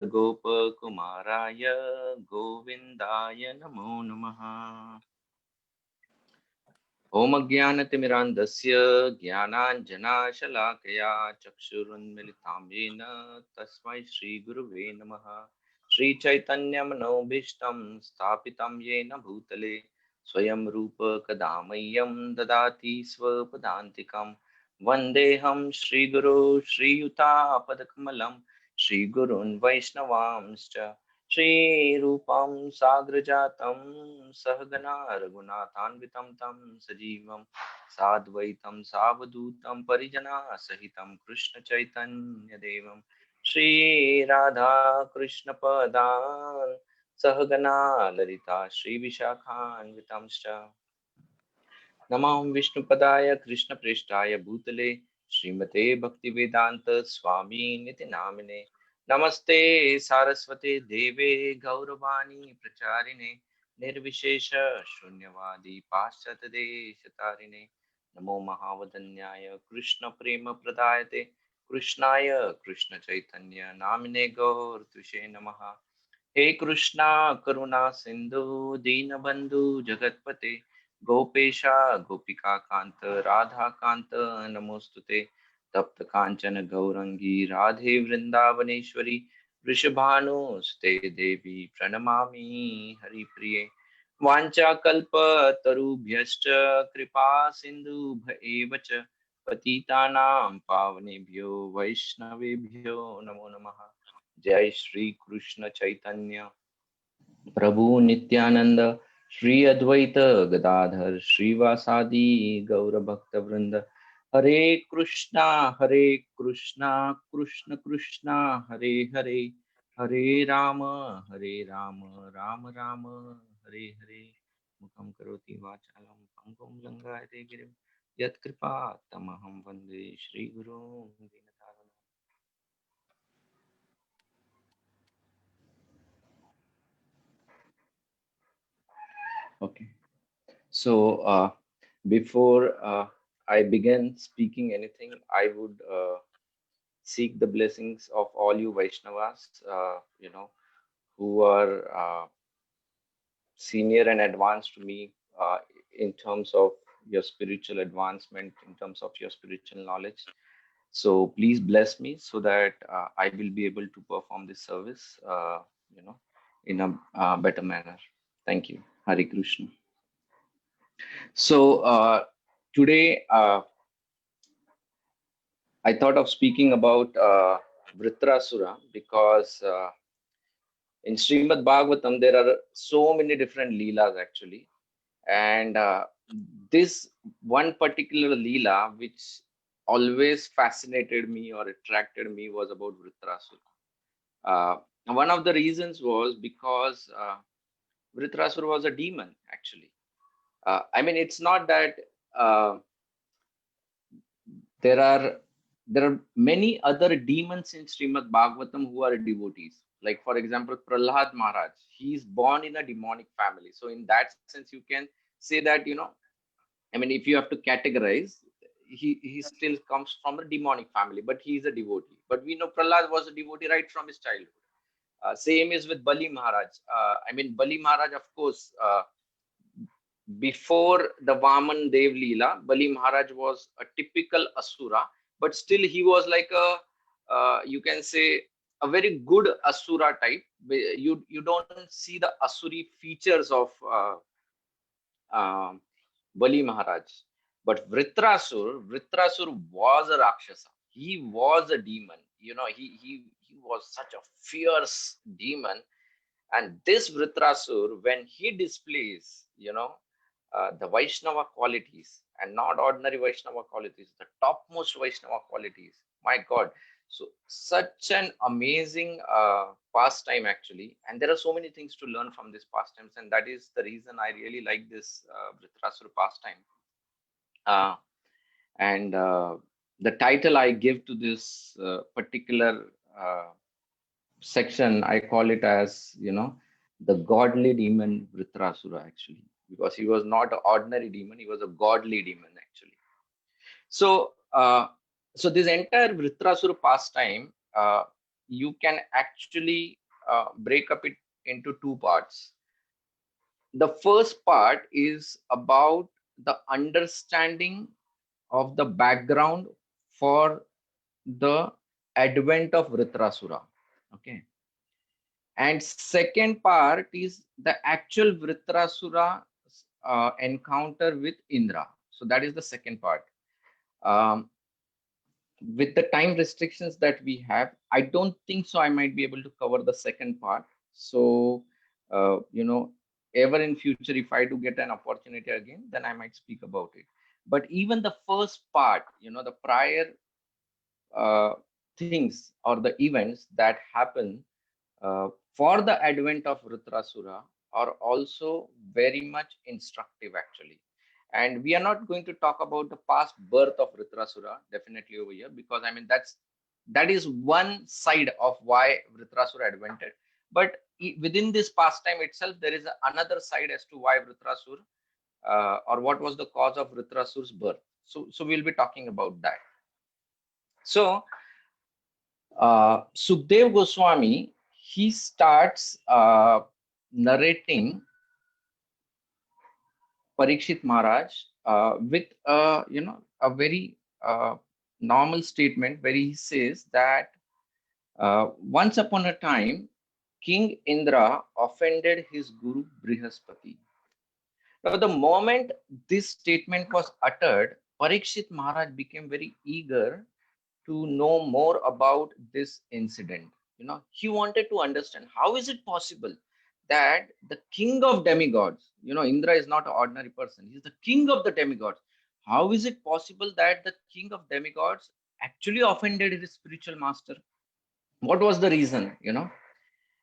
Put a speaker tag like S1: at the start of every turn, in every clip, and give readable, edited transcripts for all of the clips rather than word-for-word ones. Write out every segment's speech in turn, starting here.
S1: Gopakumaraya Govindaya Namo Namaha. Om Jnanatimirandasya Jnananjanashalakaya Chakshurunmilitam Yena Tasmai Shri Guruve Namaha. Shri Chaitanya Manobhishtam Sthapitam Yena Bhutale Swayam Rupa Kadamayam Dadati Swapadantikam Vandeham Shri Guru Shri Yuta Padakamalam Shri Gurun Vaishnavamscha Shri Rupam Sagrajatam Sahagana Raghunathanvitam Tam Sajivam Sadvaitam Savadutam Parijana Sahitam Krishna Chaitanya Devam Shri Radha Krishna Padan Sahagana Lalita Shri Vishakhanvitamscha Namam Vishnu Padaya Krishna Prishtaya Bhutale Srimate Bhaktivedanta Swami Niti Namine Namaste Saraswate Deve Gauravani Pracharine Nirvishesha Shunyavadi Paschatade Shatarine Namo Mahavadanyaya Krishna Prema Pradayate Krishnaya Krishna Chaitanya Namine Gaur Tushe Namaha He Krishna Karuna Sindhu Dinabandhu Jagatpate Gopesha Gopika Kanta Radha Kanta Namostute Tapta Kanchana Gaurangi Radhe Vrindavaneshwari Vrishabhanu Ste Devi Pranamami Hari Priye Vancha Kalpa Tarubhyascha Kripa Sindhu Bhaevacha Patitanam Pavanebhyo Vaishnavebhyo Namo Namaha Jai Shri Krishna Chaitanya Prabhu Nityananda Shri Advaita Gadadhar Srivasadi Gaura Bhakta Vrinda Hare Krishna Krishna Krishna Hare Hare Hare Rama Rama Rama Hare Hare Mukam Karoti Vachalam Pangum Langayate Girim Yat Kripa Tamaham Vande Shri Guru Dinataranam. Okay. So, before I begin speaking anything, I would seek the blessings of all you Vaishnavas, who are senior and advanced to me in terms of your spiritual advancement, in terms of your spiritual knowledge. So, please bless me so that I will be able to perform this service, in a better manner. Thank you. Hari Krishna. So, today, I thought of speaking about Vritrasura because in Srimad Bhagavatam there are so many different leelas actually, and this one particular leela which always fascinated me or attracted me was about Vritrasura. One of the reasons was because Vritrasura was a demon actually. I mean, it's not that uh, there are there are many other demons in Srimad Bhagavatam who are devotees. Like for example, Prahlad Maharaj, he is born in a demonic family. So in that sense, you can say that I mean, if you have to categorize, he still comes from a demonic family, but he is a devotee. But we know Prahlad was a devotee right from his childhood. Same is with Bali Maharaj. I mean, Bali Maharaj, of course, before the Vaman Dev Leela, Bali Maharaj was a typical Asura, but still he was like a, you can say, a very good Asura type. You don't see the Asuri features of uh, Bali Maharaj. But Vritrasur was a Rakshasa. He was a demon. He was such a fierce demon. And this Vritrasur, when he displays, the Vaishnava qualities and not ordinary Vaishnava qualities, the topmost Vaishnava qualities. My God. So, such an amazing pastime, actually. And there are so many things to learn from this pastimes. And that is the reason I really like this Vritrasura pastime. Uh, and the title I give to this particular section, I call it as, the godly demon Vritrasura, actually, because he was not an ordinary demon, he was a godly demon, actually. So, so this entire Vritrasura pastime, you can actually break up it into two parts. The first part is about the understanding of the background for the advent of Vritrasura. Okay. And second part is the actual Vritrasura encounter with Indra. So that is the second part. Um, with the time restrictions that we have, I don't think so I might be able to cover the second part. So, ever in future, if I do get an opportunity again, then I might speak about it. But even the first part, the prior uh, things or the events that happen for the advent of Vritrasura are also very much instructive actually. And we are not going to talk about the past birth of Vritrasura definitely over here, because I mean that is one side of why Vritrasura advented. But within this pastime itself, there is another side as to why Vritrasura or what was the cause of Vritrasura's birth. So we'll be talking about that. So Sukdev Goswami, he starts narrating Parikshit Maharaj with a very normal statement where he says that once upon a time, King Indra offended his guru Brihaspati. Now, the moment this statement was uttered, Parikshit Maharaj became very eager to know more about this incident. He wanted to understand how is it possible that the king of demigods, Indra is not an ordinary person, he's the king of the demigods. How is it possible that the king of demigods actually offended his spiritual master? What was the reason?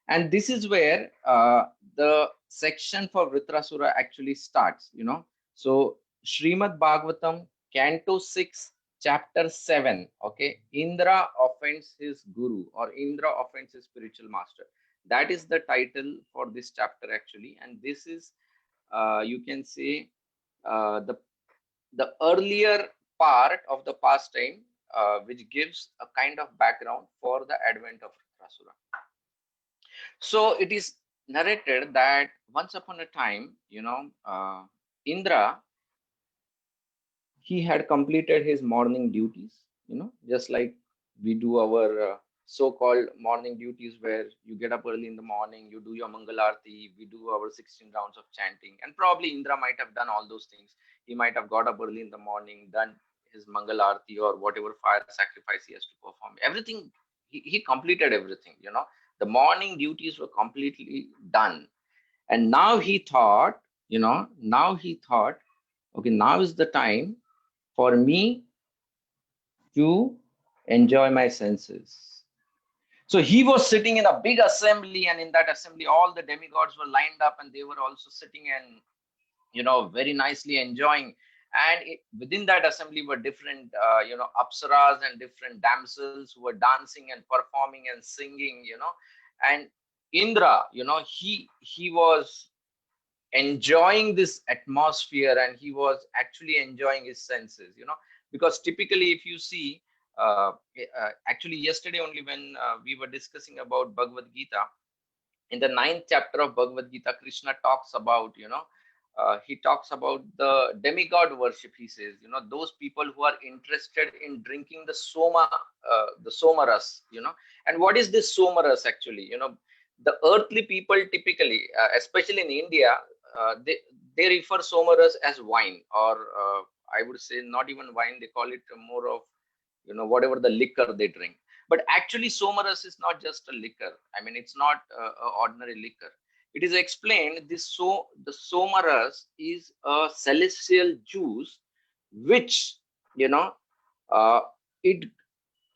S1: And this is where the section for Vritrasura actually starts. So Srimad Bhagavatam, Canto 6, Chapter 7. Okay, Indra offends his guru, or Indra offends his spiritual master. That is the title for this chapter actually. And this is, you can say, the earlier part of the pastime, which gives a kind of background for the advent of Vritrasura. So it is narrated that once upon a time, Indra, he had completed his morning duties, just like we do our so-called morning duties, where you get up early in the morning, you do your Mangalarti, we do our 16 rounds of chanting, and probably Indra might have done all those things. He might have got up early in the morning, done his Mangalarti or whatever fire sacrifice he has to perform. Everything, he completed everything. The morning duties were completely done. And now he thought, okay, now is the time for me to enjoy my senses. So he was sitting in a big assembly, and in that assembly, all the demigods were lined up, and they were also sitting and, very nicely enjoying. And within that assembly were different, apsaras and different damsels who were dancing and performing and singing. And Indra, he was enjoying this atmosphere, and he was actually enjoying his senses. Because typically if you see, actually yesterday only when we were discussing about Bhagavad Gita, in the 9th chapter of Bhagavad Gita, Krishna talks about, he talks about the demigod worship. He says, those people who are interested in drinking the somaras. And what is this somaras actually? The earthly people typically, especially in India, they refer somaras as wine, or I would say not even wine, they call it more of, whatever the liquor they drink. But actually, somaras is not just a liquor. I mean, it's not ordinary liquor. It is explained the somaras is a celestial juice, which it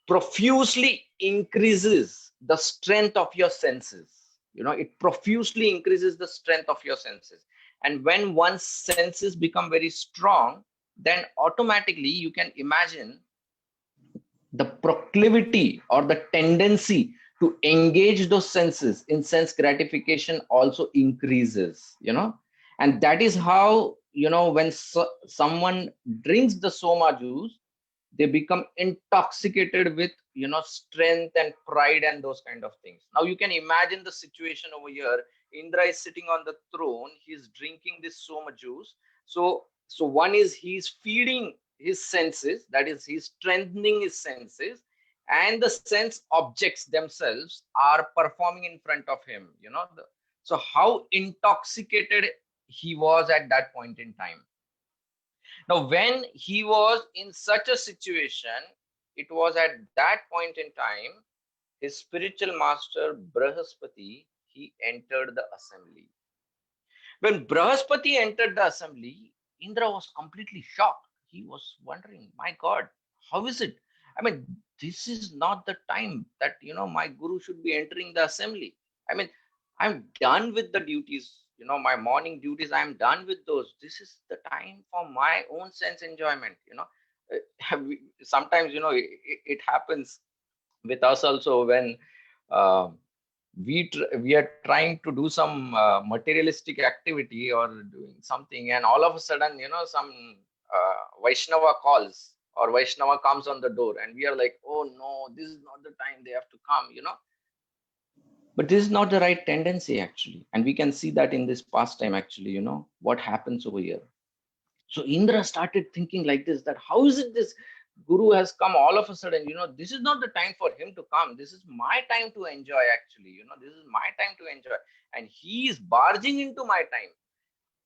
S1: profusely increases the strength of your senses. It profusely increases the strength of your senses. And when one's senses become very strong, then automatically you can imagine the proclivity or the tendency to engage those senses in sense gratification also increases. And that is how, when someone drinks the soma juice, They become intoxicated with, strength and pride and those kind of things. Now you can imagine the situation over here. Indra is sitting on the throne, he's drinking this so much juice. So one is he's feeding his senses, that is he's strengthening his senses, and the sense objects themselves are performing in front of him, so how intoxicated he was at that point in time. Now, when he was in such a situation, it was at that point in time, his spiritual master Brahaspati, he entered the assembly. When Brahaspati entered the assembly, Indra was completely shocked. He was wondering, my God, how is it? I mean, this is not the time that, my guru should be entering the assembly. I mean, I'm done with the duties, my morning duties, I'm done with those. This is the time for my own sense enjoyment, Sometimes, it happens with us also when uh, we are trying to do some materialistic activity or doing something, and all of a sudden, some Vaishnava calls or Vaishnava comes on the door, and we are like, oh no, this is not the time they have to come, but this is not the right tendency actually, and we can see that in this pastime actually, what happens over here. So Indra started thinking like this, that how is it this guru has come all of a sudden, this is not the time for him to come. This is my time to enjoy actually, this is my time to enjoy. And he is barging into my time.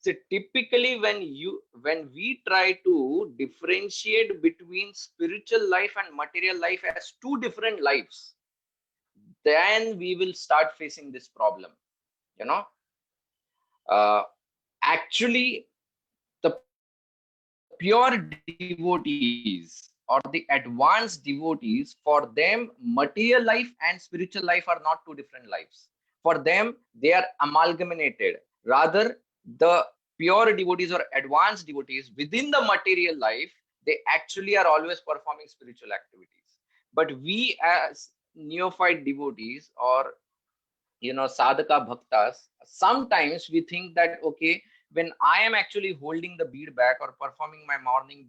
S1: So typically when we try to differentiate between spiritual life and material life as two different lives, then we will start facing this problem, you know. Actually, the pure devotees or the advanced devotees, for them material life and spiritual life are not two different lives. For them they are amalgamated. Rather, the pure devotees or advanced devotees within the material life, they actually are always performing spiritual activities. But we as neophyte devotees or sadhaka bhaktas, sometimes we think that okay, when I am actually holding the bead back or performing my morning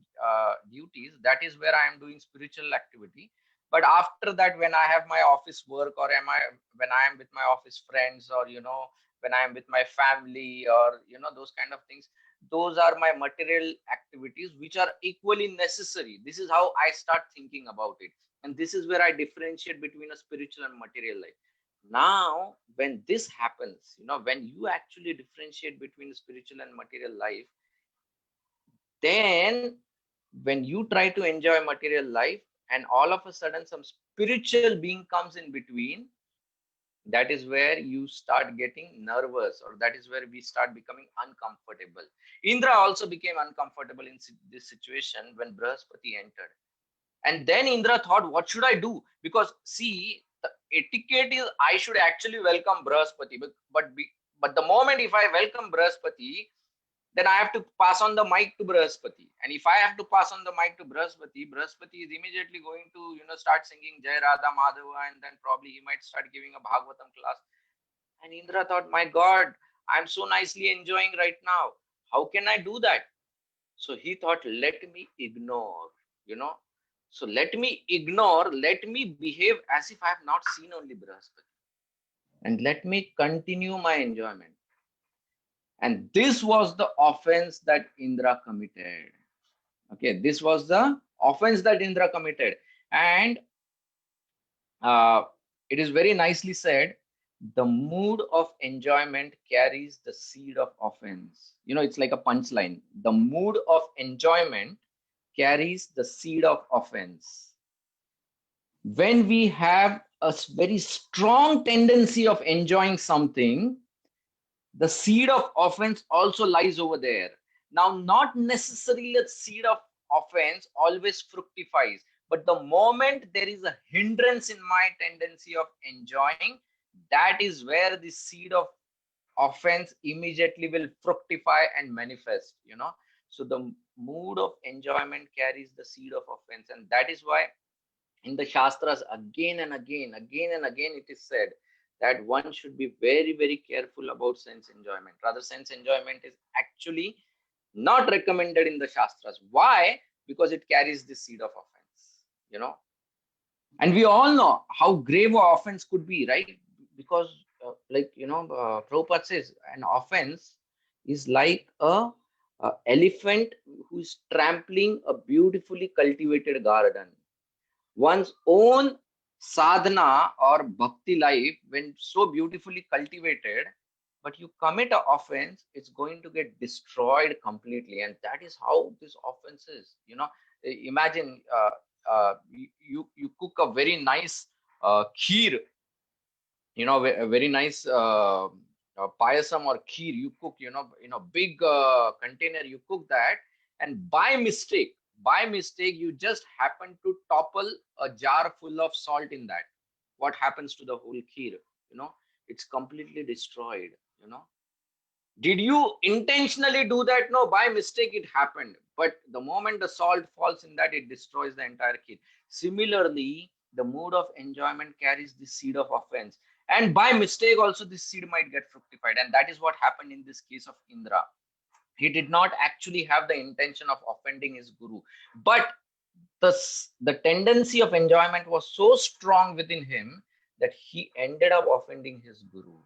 S1: duties, that is where I am doing spiritual activity. But after that, when I have my office work, or when I am with my office friends, or when I am with my family, or those kind of things, those are my material activities which are equally necessary. This is how I start thinking about it, and this is where I differentiate between a spiritual and material life. Now when this happens, when you actually differentiate between spiritual and material life, then when you try to enjoy material life and all of a sudden some spiritual being comes in between, that is where you start getting nervous, or that is where we start becoming uncomfortable. Indra also became uncomfortable in this situation when Brahaspati entered. And then Indra thought, what should I do? Because see, the etiquette is I should actually welcome Brahaspati. But the moment if I welcome Brahaspati, then I have to pass on the mic to Brahaspati. And if I have to pass on the mic to Brahaspati, Brahaspati is immediately going to, start singing Jai Radha Madhava, and then probably he might start giving a Bhagavatam class. And Indra thought, my God, I'm so nicely enjoying right now. How can I do that? So he thought, let me ignore, So let me ignore, let me behave as if I have not seen only Brahaspati. And let me continue my enjoyment. And this was the offense that Indra committed. Okay, this was the offense that Indra committed. And it is very nicely said, the mood of enjoyment carries the seed of offense. It's like a punchline. The mood of enjoyment carries the seed of offense. When we have a very strong tendency of enjoying something, the seed of offense also lies over there. Now, not necessarily the seed of offense always fructifies, but the moment there is a hindrance in my tendency of enjoying, that is where the seed of offense immediately will fructify and manifest. So the mood of enjoyment carries the seed of offense, and that is why in the Shastras again and again it is said that one should be very, very careful about sense enjoyment. Rather, sense enjoyment is actually not recommended in the Shastras. Why? Because it carries the seed of offense. And we all know how grave an offense could be, right? Because, Prabhupada says an offense is like a elephant who is trampling a beautifully cultivated garden. One's own sadhana or bhakti life, when so beautifully cultivated, but you commit an offense, it's going to get destroyed completely. And that is how this offense is. Imagine you cook a very nice kheer, a very nice payasam or kheer you cook, in a big container. You cook that, and by mistake you just happen to topple a jar full of salt in that. What happens to the whole kheer? It's completely destroyed. Did you intentionally do that? No, by mistake it happened. But the moment the salt falls in that, it destroys the entire kid. Similarly, the mood of enjoyment carries the seed of offense. And by mistake, also this seed might get fructified. And that is what happened in this case of Indra. He did not actually have the intention of offending his guru. But the tendency of enjoyment was so strong within him that he ended up offending his guru.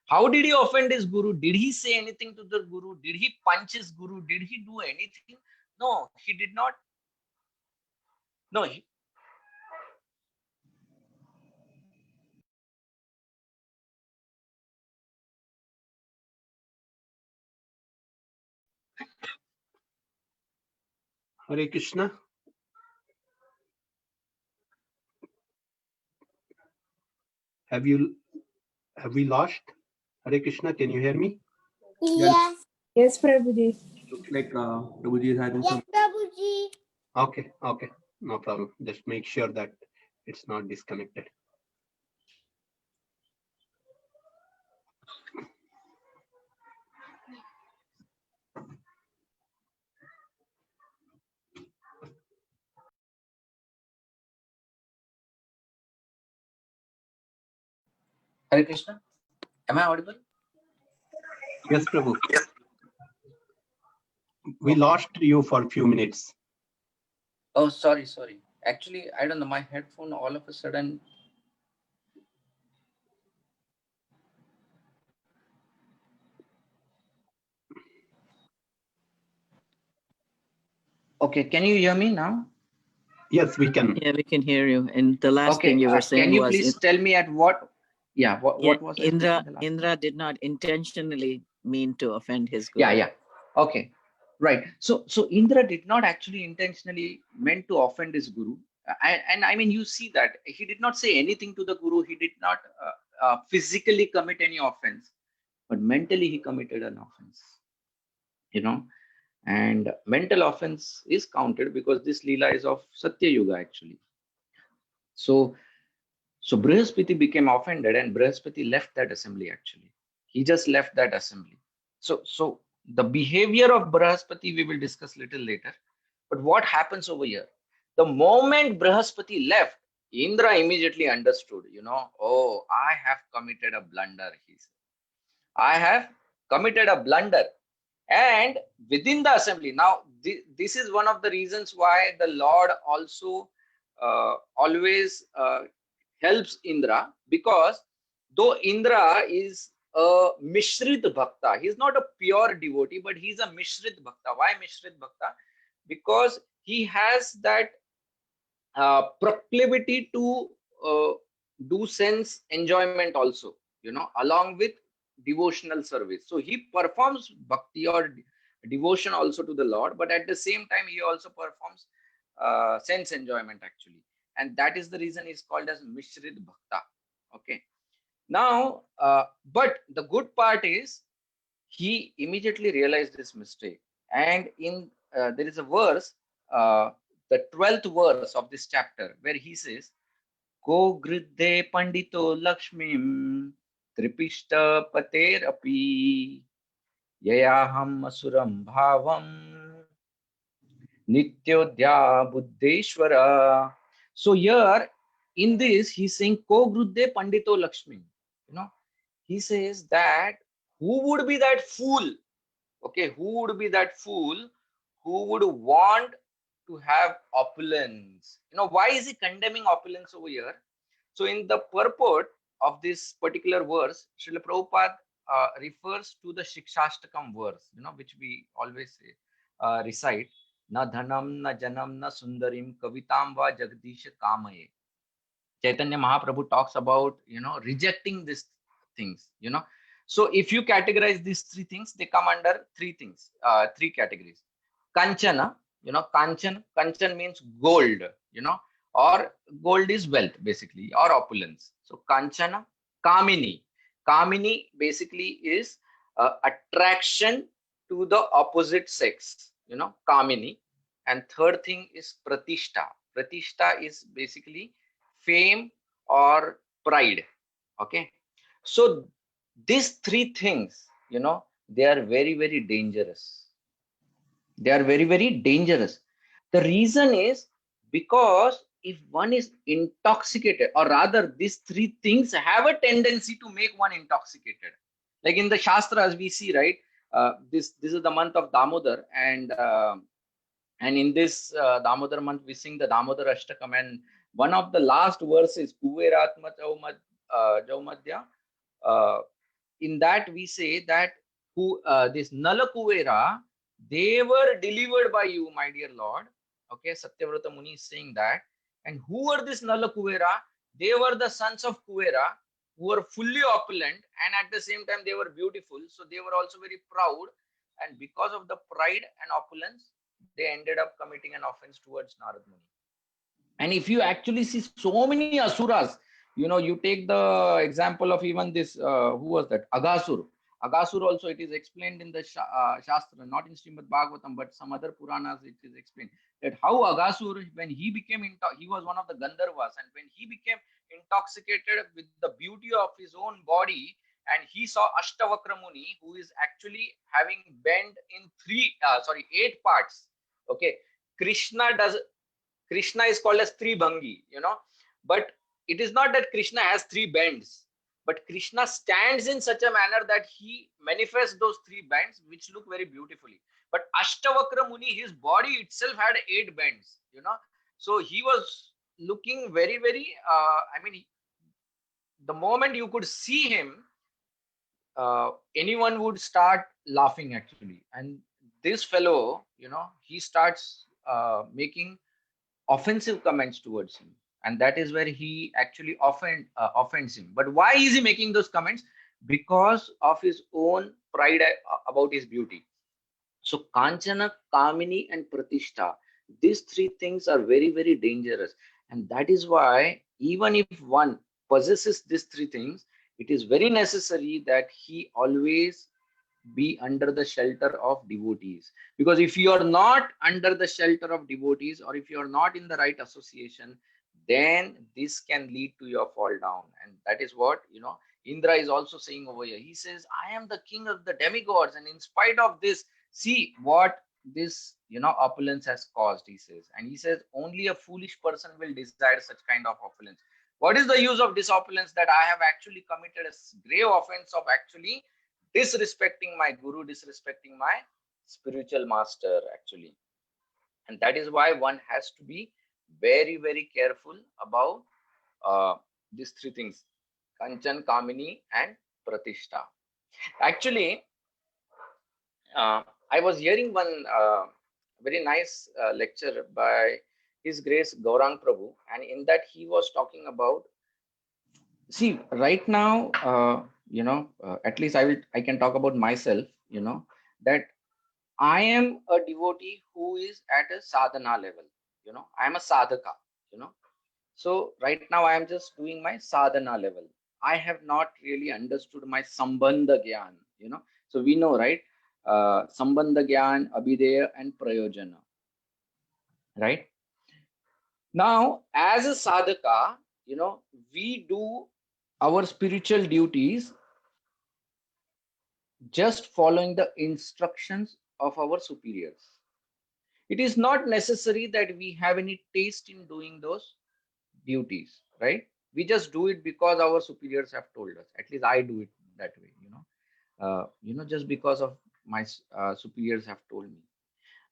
S1: How did he offend his guru? Did he say anything to the guru? Did he punch his guru? Did he do anything? No, he did not. No,
S2: Hare Krishna. Have we lost? Hare Krishna, can you hear me?
S3: Yes.
S4: Yes, Prabhuji.
S2: Looks like Prabhuji is having some.
S3: Prabhuji.
S2: Okay, no problem. Just make sure that it's not disconnected.
S1: Hare Krishna. Am I audible?
S2: Yes, Prabhu. We lost you for a few minutes.
S1: Oh, sorry. Actually, I don't know. My headphone all of a sudden. Okay, can you hear me now?
S2: Yes, we can.
S5: Yeah, we can hear you. And the last
S1: Okay,
S5: thing you were saying
S1: can you
S5: was
S1: please tell me at what? Yeah, what was it?
S5: Indra did not intentionally mean to offend his guru.
S1: Yeah. Okay, right. So Indra did not actually intentionally meant to offend his guru. And I mean, you see that he did not say anything to the guru. He did not physically commit any offense, but mentally he committed an offense. And mental offense is counted because this Leela is of Satya Yuga actually. So Brihaspati became offended, and Brihaspati left that assembly actually. He just left that assembly. So the behavior of Brihaspati we will discuss little later. But what happens over here? The moment Brihaspati left, Indra immediately understood, oh, I have committed a blunder, he said. I have committed a blunder. And within the assembly, now this is one of the reasons why the Lord also always helps Indra, because though Indra is a Mishrit Bhakta, he's not a pure devotee, but he's a Mishrit Bhakta. Why Mishrit Bhakta? Because he has that proclivity to do sense enjoyment also, along with devotional service. So he performs bhakti or devotion also to the Lord, but at the same time he also performs sense enjoyment actually. And that is the reason he's called as Mishrit Bhakta. Okay. Now, but the good part is he immediately realized his mistake. And in there is a verse, the 12th verse of this chapter, where he says, Ko gridde pandito lakshmim tripishta pater api yayaham asuram bhavam nityodya buddheshwara. So here in this he's saying Ko grudde pandito lakshmim. He says that who would be that fool? Okay, who would be that fool who would want to have opulence. Why is he condemning opulence over here? So in the purport of this particular verse, Srila Prabhupada refers to the Shikshashtakam verse, which we always say, recite, na dhanam, na janam, na sundarim, kavitam va jagdish kamaye. Chaitanya Mahaprabhu talks about, rejecting these things, So if you categorize these three things, they come under three things, three categories. Kanchana, Kanchan means gold, or gold is wealth basically, or opulence. So Kanchana, Kamini. Kamini basically is attraction to the opposite sex, Kamini. And third thing is Pratishta. Pratishta is basically fame or pride. Okay. So these three things, they are very, very dangerous. They are very, very dangerous. The reason is because if one is intoxicated, or rather, these three things have a tendency to make one intoxicated. Like in the Shastras, we see, right? This is the month of Damodar, and in this Damodar month, we sing the Damodar Ashtakam, and one of the last verses, Kuveratma Jaumadya, in that we say that this Nala Kuvera, they were delivered by you, my dear Lord. Okay, Satyavrata Muni is saying that. And who were this Nala Kuvera? They were the sons of Kuvera, who were fully opulent, and at the same time they were beautiful. So they were also very proud. And because of the pride and opulence, they ended up committing an offense towards Narad Muni. And if you actually see so many asuras, you take the example of even this, who was that? Aghasur. Aghasur also, it is explained in the Shastra, not in Srimad Bhagavatam, but some other Puranas, it is explained that how Aghasur, when he became, he was one of the Gandharvas, and when he became intoxicated with the beauty of his own body, and he saw Ashtavakra Muni, who is actually having bent in 8 parts. Okay, Krishna is called as Tribhangi, but it is not that Krishna has 3 bends, but Krishna stands in such a manner that he manifests those 3 bends, which look very beautifully. But Ashtavakra Muni, his body itself had 8 bends, so he was looking very, very, the moment you could see him, anyone would start laughing actually. And this fellow, he starts making offensive comments towards him, and that is where he actually offends him. But why is he making those comments? Because of his own pride about his beauty. So Kanchana, Kamini, and Pratishta, these 3 things are very, very dangerous, and that is why even if one possesses these 3 things, it is very necessary that he always be under the shelter of devotees. Because if you are not under the shelter of devotees, or if you are not in the right association, then this can lead to your fall down. And that is what Indra is also saying over here. He says, I am the king of the demigods, and in spite of this, see what this opulence has caused, he says. And he says only a foolish person will desire such kind of opulence. What is the use of this opulence, that I have actually committed a grave offense of actually disrespecting my guru, disrespecting my spiritual master actually. And that is why one has to be very, very careful about these 3 things: Kanchan, Kamini, and Pratishta. Actually, I was hearing one very nice lecture by His Grace Gaurang Prabhu, and in that he was talking about, see, right now, at least I can talk about myself, that I am a devotee who is at a sadhana level, I am a sadhaka, so right now I am just doing my sadhana level. I have not really understood my sambandha gyan, so we know, right? Sambandha gyan, abhideya, and prayojana, right? Now, as a sadhaka, we do our spiritual duties just following the instructions of our superiors. It is not necessary that we have any taste in doing those duties, right? We just do it because our superiors have told us. At least I do it that way, just because of my superiors have told me.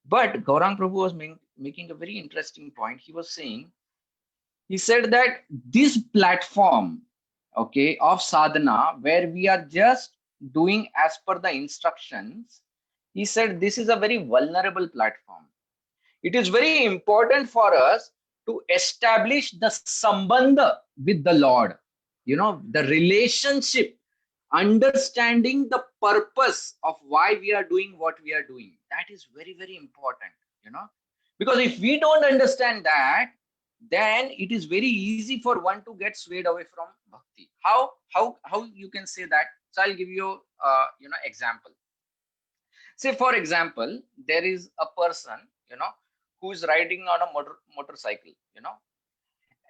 S1: But Gaurang Prabhu was making a very interesting point. He was saying, he said that this platform, okay, of sadhana, where we are just doing as per the instructions, he said this is a very vulnerable platform. It is very important for us to establish the sambandha with the Lord, the relationship, understanding the purpose of why we are doing what we are doing. That is very, very important, you know, because if we don't understand that, then it is very easy for one to get swayed away from bhakti. How you can say that? So I'll give you example. Say, for example, there is a person, who is riding on a motorcycle,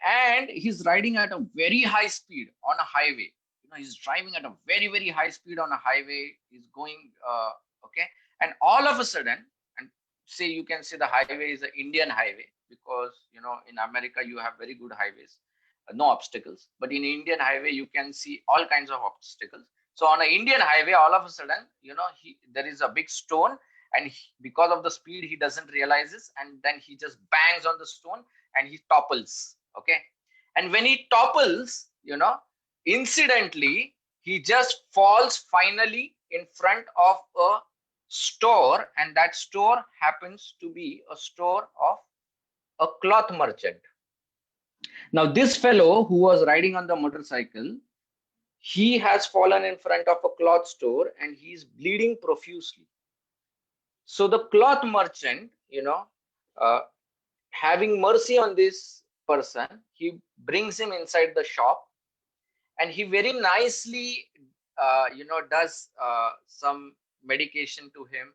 S1: and he's riding at a very high speed on a highway. He's driving at a very, very high speed on a highway. He's going, okay, and all of a sudden, and say you can say the highway is an Indian highway because in America you have very good highways, no obstacles. But in Indian highway you can see all kinds of obstacles. So on an Indian highway, all of a sudden, there is a big stone, and because of the speed, he doesn't realize this, and then he just bangs on the stone and he topples. Okay, and when he topples, incidentally, he just falls finally in front of a store, and that store happens to be a store of a cloth merchant. Now, this fellow who was riding on the motorcycle, he has fallen in front of a cloth store and he's bleeding profusely. So the cloth merchant, uh, having mercy on this person, he brings him inside the shop, and he very nicely, does some medication to him,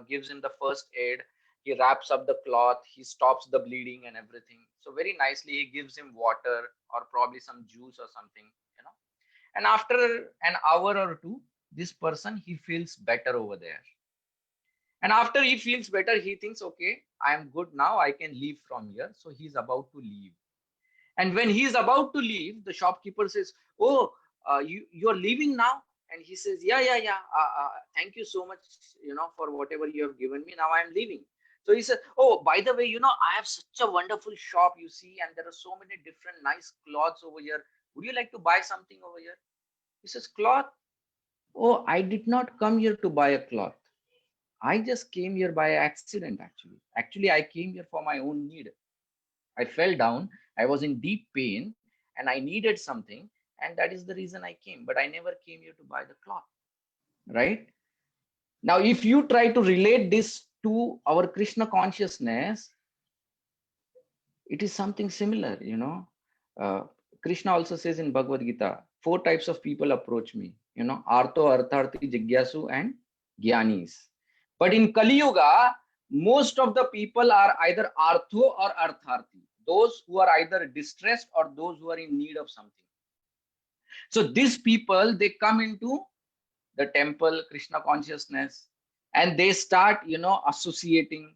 S1: gives him the first aid. He wraps up the cloth, he stops the bleeding and everything. So very nicely, he gives him water or probably some juice or something, and after an hour or two, this person, he feels better over there. And after he feels better, he thinks, okay, I am good now, I can leave from here. So he's about to leave. And when he's about to leave, the shopkeeper says, oh, you're leaving now? And he says, yeah. Thank you so much, for whatever you have given me. Now I'm leaving. So he said, oh, by the way, I have such a wonderful shop, you see, and there are so many different nice clothes over here. Would you like to buy something over here? He says, cloth? Oh, I did not come here to buy a cloth. I just came here by accident, actually. Actually, I came here for my own need. I fell down, I was in deep pain, and I needed something, and that is the reason I came. But I never came here to buy the cloth, right? Now, if you try to relate this to our Krishna consciousness, it is something similar, Krishna also says in Bhagavad Gita, 4 types of people approach me, Artho, Artharthi, Jigyasu, and Gyanis. But in Kali Yuga, most of the people are either Artho or Artharthi, those who are either distressed or those who are in need of something. So these people, they come into the temple, Krishna consciousness, and they start, associating.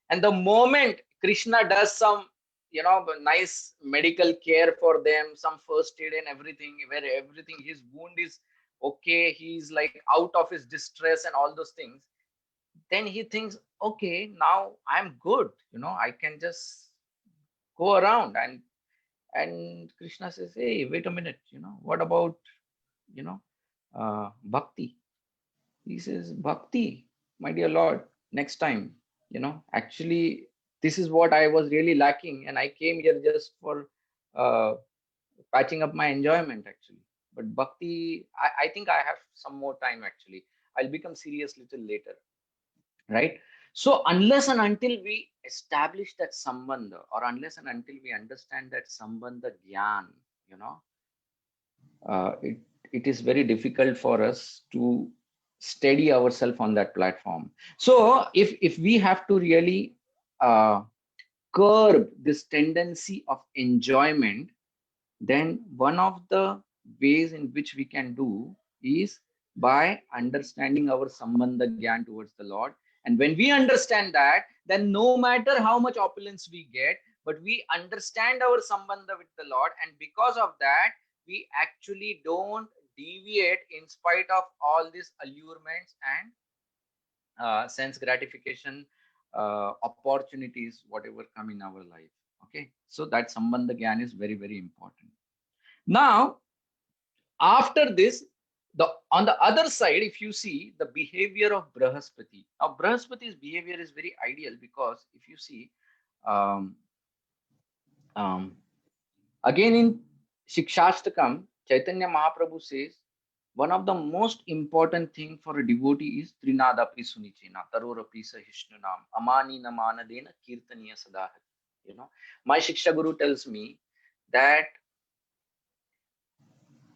S1: And the moment Krishna does some, nice medical care for them, some first aid and everything, where everything, his wound is okay, he's like out of his distress and all those things, then he thinks, okay, now I'm good, I can just go around. And Krishna says, hey, wait a minute, what about, bhakti? He says, bhakti, my dear Lord, next time, actually, this is what I was really lacking, and I came here just for uh, patching up my enjoyment, actually. But bhakti, I think I have some more time, actually. I'll become serious little later, right? So unless and until we establish that sambandha, or unless and until we understand that sambandha gyan, it is very difficult for us to steady ourselves on that platform. So if we have to really curb this tendency of enjoyment, then one of the ways in which we can do is by understanding our sambandha gyan towards the Lord. And when we understand that, then no matter how much opulence we get, but we understand our sambandha with the Lord, and because of that, we actually don't deviate in spite of all these allurements and sense gratification, opportunities, whatever come in our life. Okay, so that Sambandha Gyan is very, very important. Now, after this, on the other side, if you see the behavior of Brahaspati, now Brahaspati's behavior is very ideal, because if you see, um, um, again in Shikshashtakam, Chaitanya Mahaprabhu says, one of the most important thing for a devotee is Trinadapi Sunichena, Tarorapi Sahishnunam, Amani Namanadena Kirtaniya Sadahat. You know, my Shiksha Guru tells me that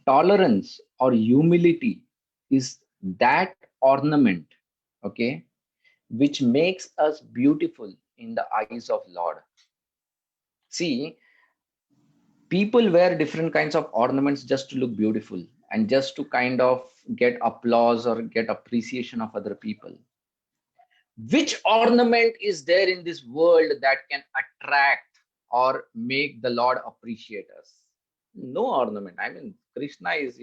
S1: tolerance or humility is that ornament, okay, which makes us beautiful in the eyes of Lord. See, people wear different kinds of ornaments just to look beautiful and just to kind of get applause or get appreciation of other people. Which ornament is there in this world that can attract or make the Lord appreciate us? No ornament. I mean, Krishna is,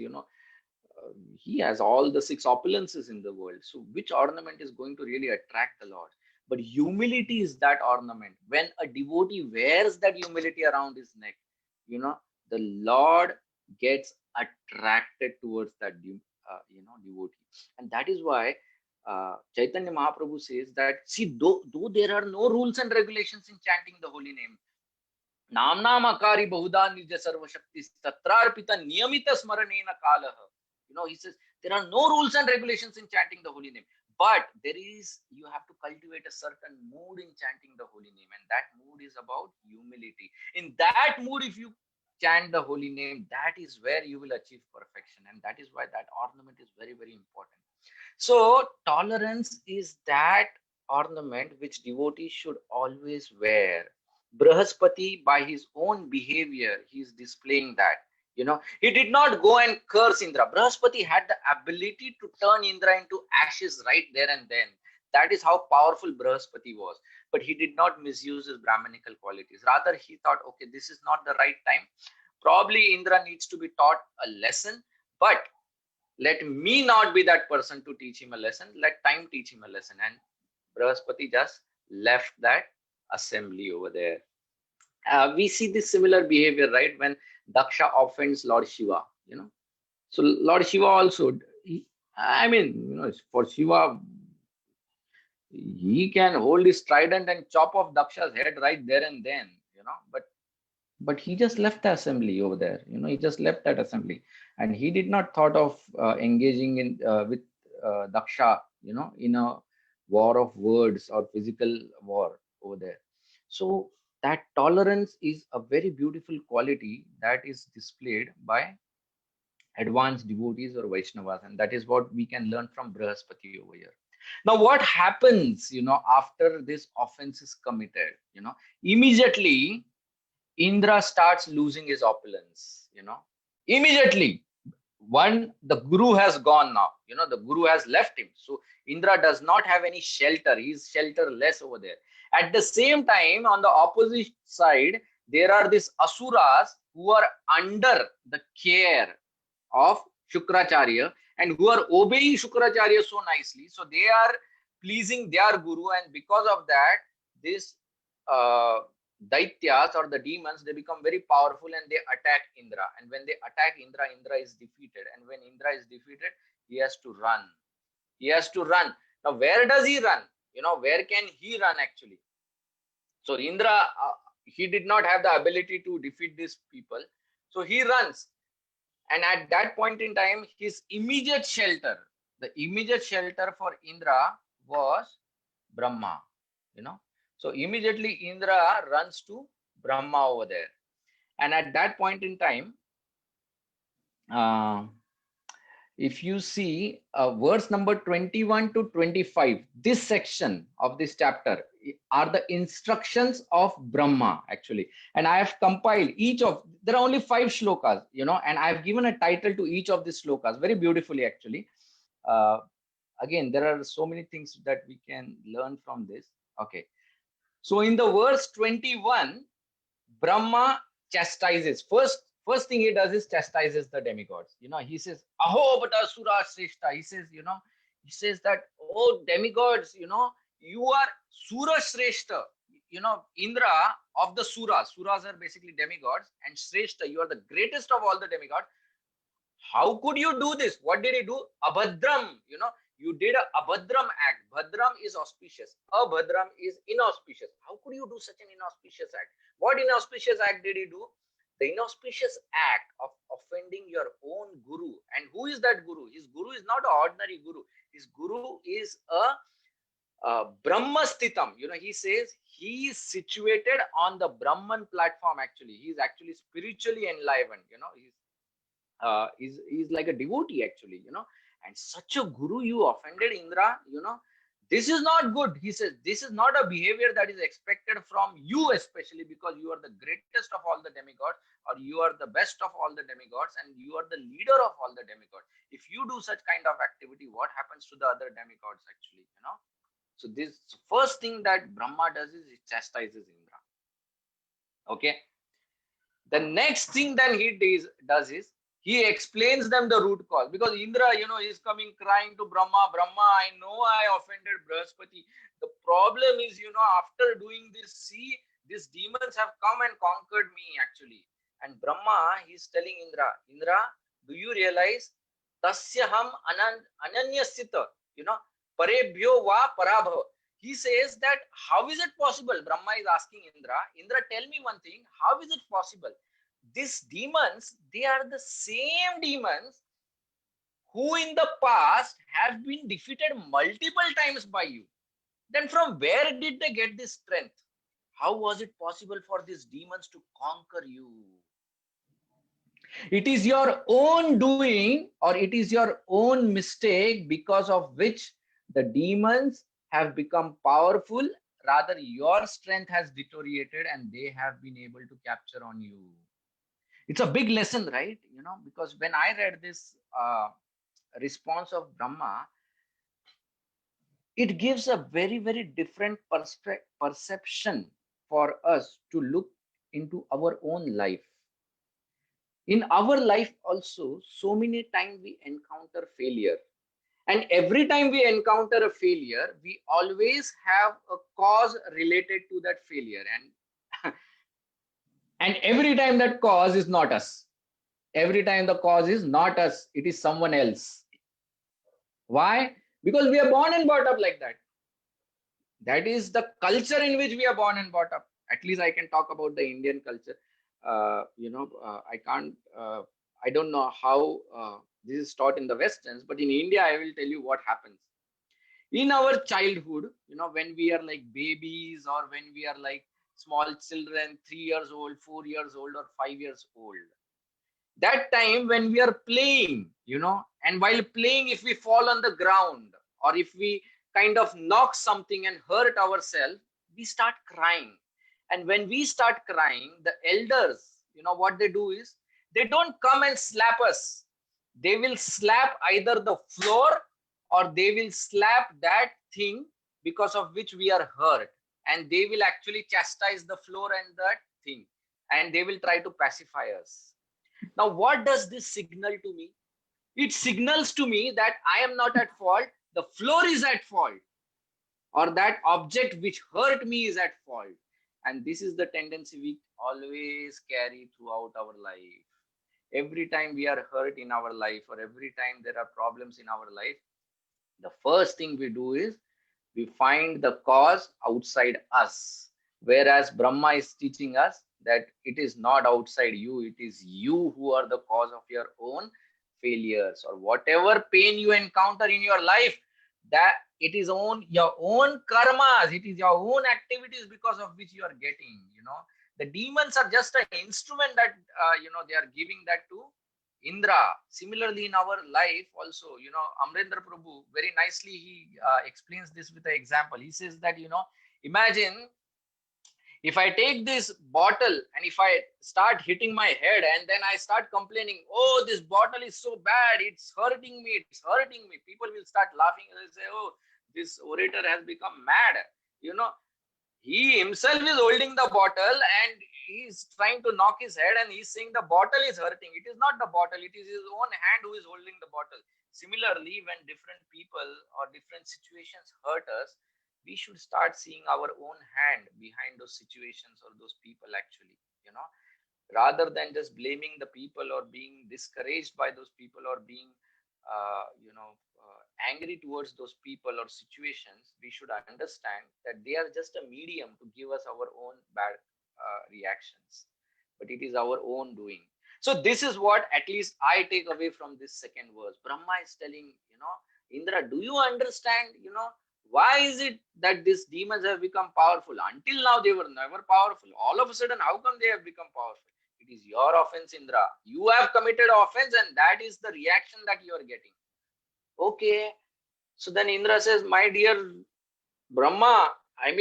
S1: he has all the six opulences in the world. So which ornament is going to really attract the Lord? But humility is that ornament. When a devotee wears that humility around his neck, the Lord gets attracted towards that, devotee. And that is why Chaitanya Mahaprabhu says that, see, though there are no rules and regulations in chanting the holy name, Namnam akari bahuda nirja sarva shakti tatrarpita niyamita smaranena kalaha. He says there are no rules and regulations in chanting the holy name, but you have to cultivate a certain mood in chanting the holy name, and that mood is about humility. In that mood, if you chant the holy name, that is where you will achieve perfection, and that is why that ornament is very, very important. So tolerance is that ornament which devotees should always wear. Brahaspati, by his own behavior, he is displaying that. He did not go and curse Indra. Brahaspati had the ability to turn Indra into ashes right there and then. That is how powerful Brahaspati was. But he did not misuse his Brahmanical qualities. Rather, he thought, okay, this is not the right time. Probably Indra needs to be taught a lesson, but let me not be that person to teach him a lesson. Let time teach him a lesson. And Brahaspati just left that assembly over there. We see this similar behavior, right? When Daksha offends Lord Shiva, So Lord Shiva also, for Shiva, he can hold his trident and chop off Daksha's head right there and then, but he just left the assembly over there. He just left that assembly, and he did not thought of engaging in with Daksha, in a war of words or physical war over there. So that tolerance is a very beautiful quality that is displayed by advanced devotees or Vaishnavas, and that is what we can learn from Brahaspati over here. Now, what happens, after this offense is committed? Immediately Indra starts losing his opulence, immediately. The guru has gone now, the guru has left him. So Indra does not have any shelter. He's shelterless over there. At the same time, on the opposite side, there are these asuras who are under the care of Shukracharya and who are obeying Shukracharya so nicely. So they are pleasing their guru, and because of that, this Daityas or the demons, they become very powerful and they attack Indra. And when they attack Indra, Indra is defeated. And when Indra is defeated, he has to run. He has to run. Now, where does he run? Where can he run actually? So Indra, he did not have the ability to defeat these people. So he runs. And at that point in time, his immediate shelter, the immediate shelter for Indra was Brahma, So immediately Indra runs to Brahma over there. And at that point in time, if you see verse number 21 to 25, this section of this chapter are the instructions of Brahma actually. And I have compiled there are only 5 shlokas, and I have given a title to each of these shlokas very beautifully actually. Again, there are so many things that we can learn from this. Okay. So in the verse 21, Brahma chastises. First thing he does is chastises the demigods. He says, Aho bata sura shreshta. He says, he says that, oh demigods, you are Sura Shreshta, Indra of the Suras. Suras are basically demigods, and Shreshta, you are the greatest of all the demigods. How could you do this? What did he do? Abhadram, you did a Abhadram act. Bhadram is auspicious. Abhadram is inauspicious. How could you do such an inauspicious act? What inauspicious act did he do? The inauspicious act of offending your own guru. And who is that guru? His guru is not an ordinary guru. His guru is a Brahma Sthitam. He says he is situated on the Brahman platform actually. He is actually spiritually enlivened. He's like a devotee actually, and such a guru you offended, Indra, this is not good. He says this is not a behavior that is expected from you, especially because you are the greatest of all the demigods, or you are the best of all the demigods, and you are the leader of all the demigods. If you do such kind of activity, what happens to the other demigods actually, So this first thing that Brahma does is he chastises Indra. Okay. The next thing that he does is he explains them the root cause, because Indra, is coming crying to Brahma. Brahma, I know I offended Brahaspati. The problem is, after doing this, see, these demons have come and conquered me actually. And Brahma, he's telling Indra, do you realize? Tasyaham ananyasita, parebhyo va parabhava. He says that how is it possible? Brahma is asking Indra, tell me one thing, how is it possible? These demons, they are the same demons who in the past have been defeated multiple times by you. Then from where did they get this strength? How was it possible for these demons to conquer you? It is your own doing, or it is your own mistake, because of which the demons have become powerful. Rather, your strength has deteriorated and they have been able to capture on you. It's a big lesson, right? Because when I read this response of Brahma, it gives a very, very different perception for us to look into our own life. In our life also, so many times we encounter failure. And every time we encounter a failure, we always have a cause related to that failure. And every time that cause is not us. Every time the cause is not us, it is someone else. Why? Because we are born and brought up like that. That is the culture in which we are born and brought up. At least I can talk about the Indian culture. I don't know how this is taught in the Westerns, but in India, I will tell you what happens. In our childhood, when we are like babies, or when we are like small children, 3 years old, 4 years old, or 5 years old, that time when we are playing, and while playing, if we fall on the ground, or if we kind of knock something and hurt ourselves, we start crying. And when we start crying, the elders, what they do is, they don't come and slap us. They will slap either the floor, or they will slap that thing because of which we are hurt. And they will actually chastise the floor and that thing. And they will try to pacify us. Now, what does this signal to me? It signals to me that I am not at fault. The floor is at fault. Or that object which hurt me is at fault. And this is the tendency we always carry throughout our life. Every time we are hurt in our life, or every time there are problems in our life, the first thing we do is we find the cause outside us. Whereas Brahma is teaching us that it is not outside you, it is you who are the cause of your own failures, or whatever pain you encounter in your life, that it is your own karmas, it is your own activities because of which you are getting, the demons are just an instrument that, they are giving that to Indra. Similarly, in our life also, Amrendra Prabhu, very nicely, he explains this with an example. He says that, imagine if I take this bottle and if I start hitting my head, and then I start complaining, oh, this bottle is so bad, it's hurting me, people will start laughing and they'll say, oh, this orator has become mad. He himself is holding the bottle and he's trying to knock his head, and he's saying the bottle is hurting. It is not the bottle, it is his own hand who is holding the bottle. Similarly, when different people or different situations hurt us, we should start seeing our own hand behind those situations or those people actually, rather than just blaming the people or being discouraged by those people or being angry towards those people or situations. We should understand that they are just a medium to give us our own bad reactions, but it is our own doing. So this is what at least I take away from this second verse. Brahma is telling, Indra, do you understand, why is it that these demons have become powerful? Until now, they were never powerful. All of a sudden, how come they have become powerful? It is your offense, Indra. You have committed offense, and that is the reaction that you are getting. Okay. So then Indra says, my dear Brahma, I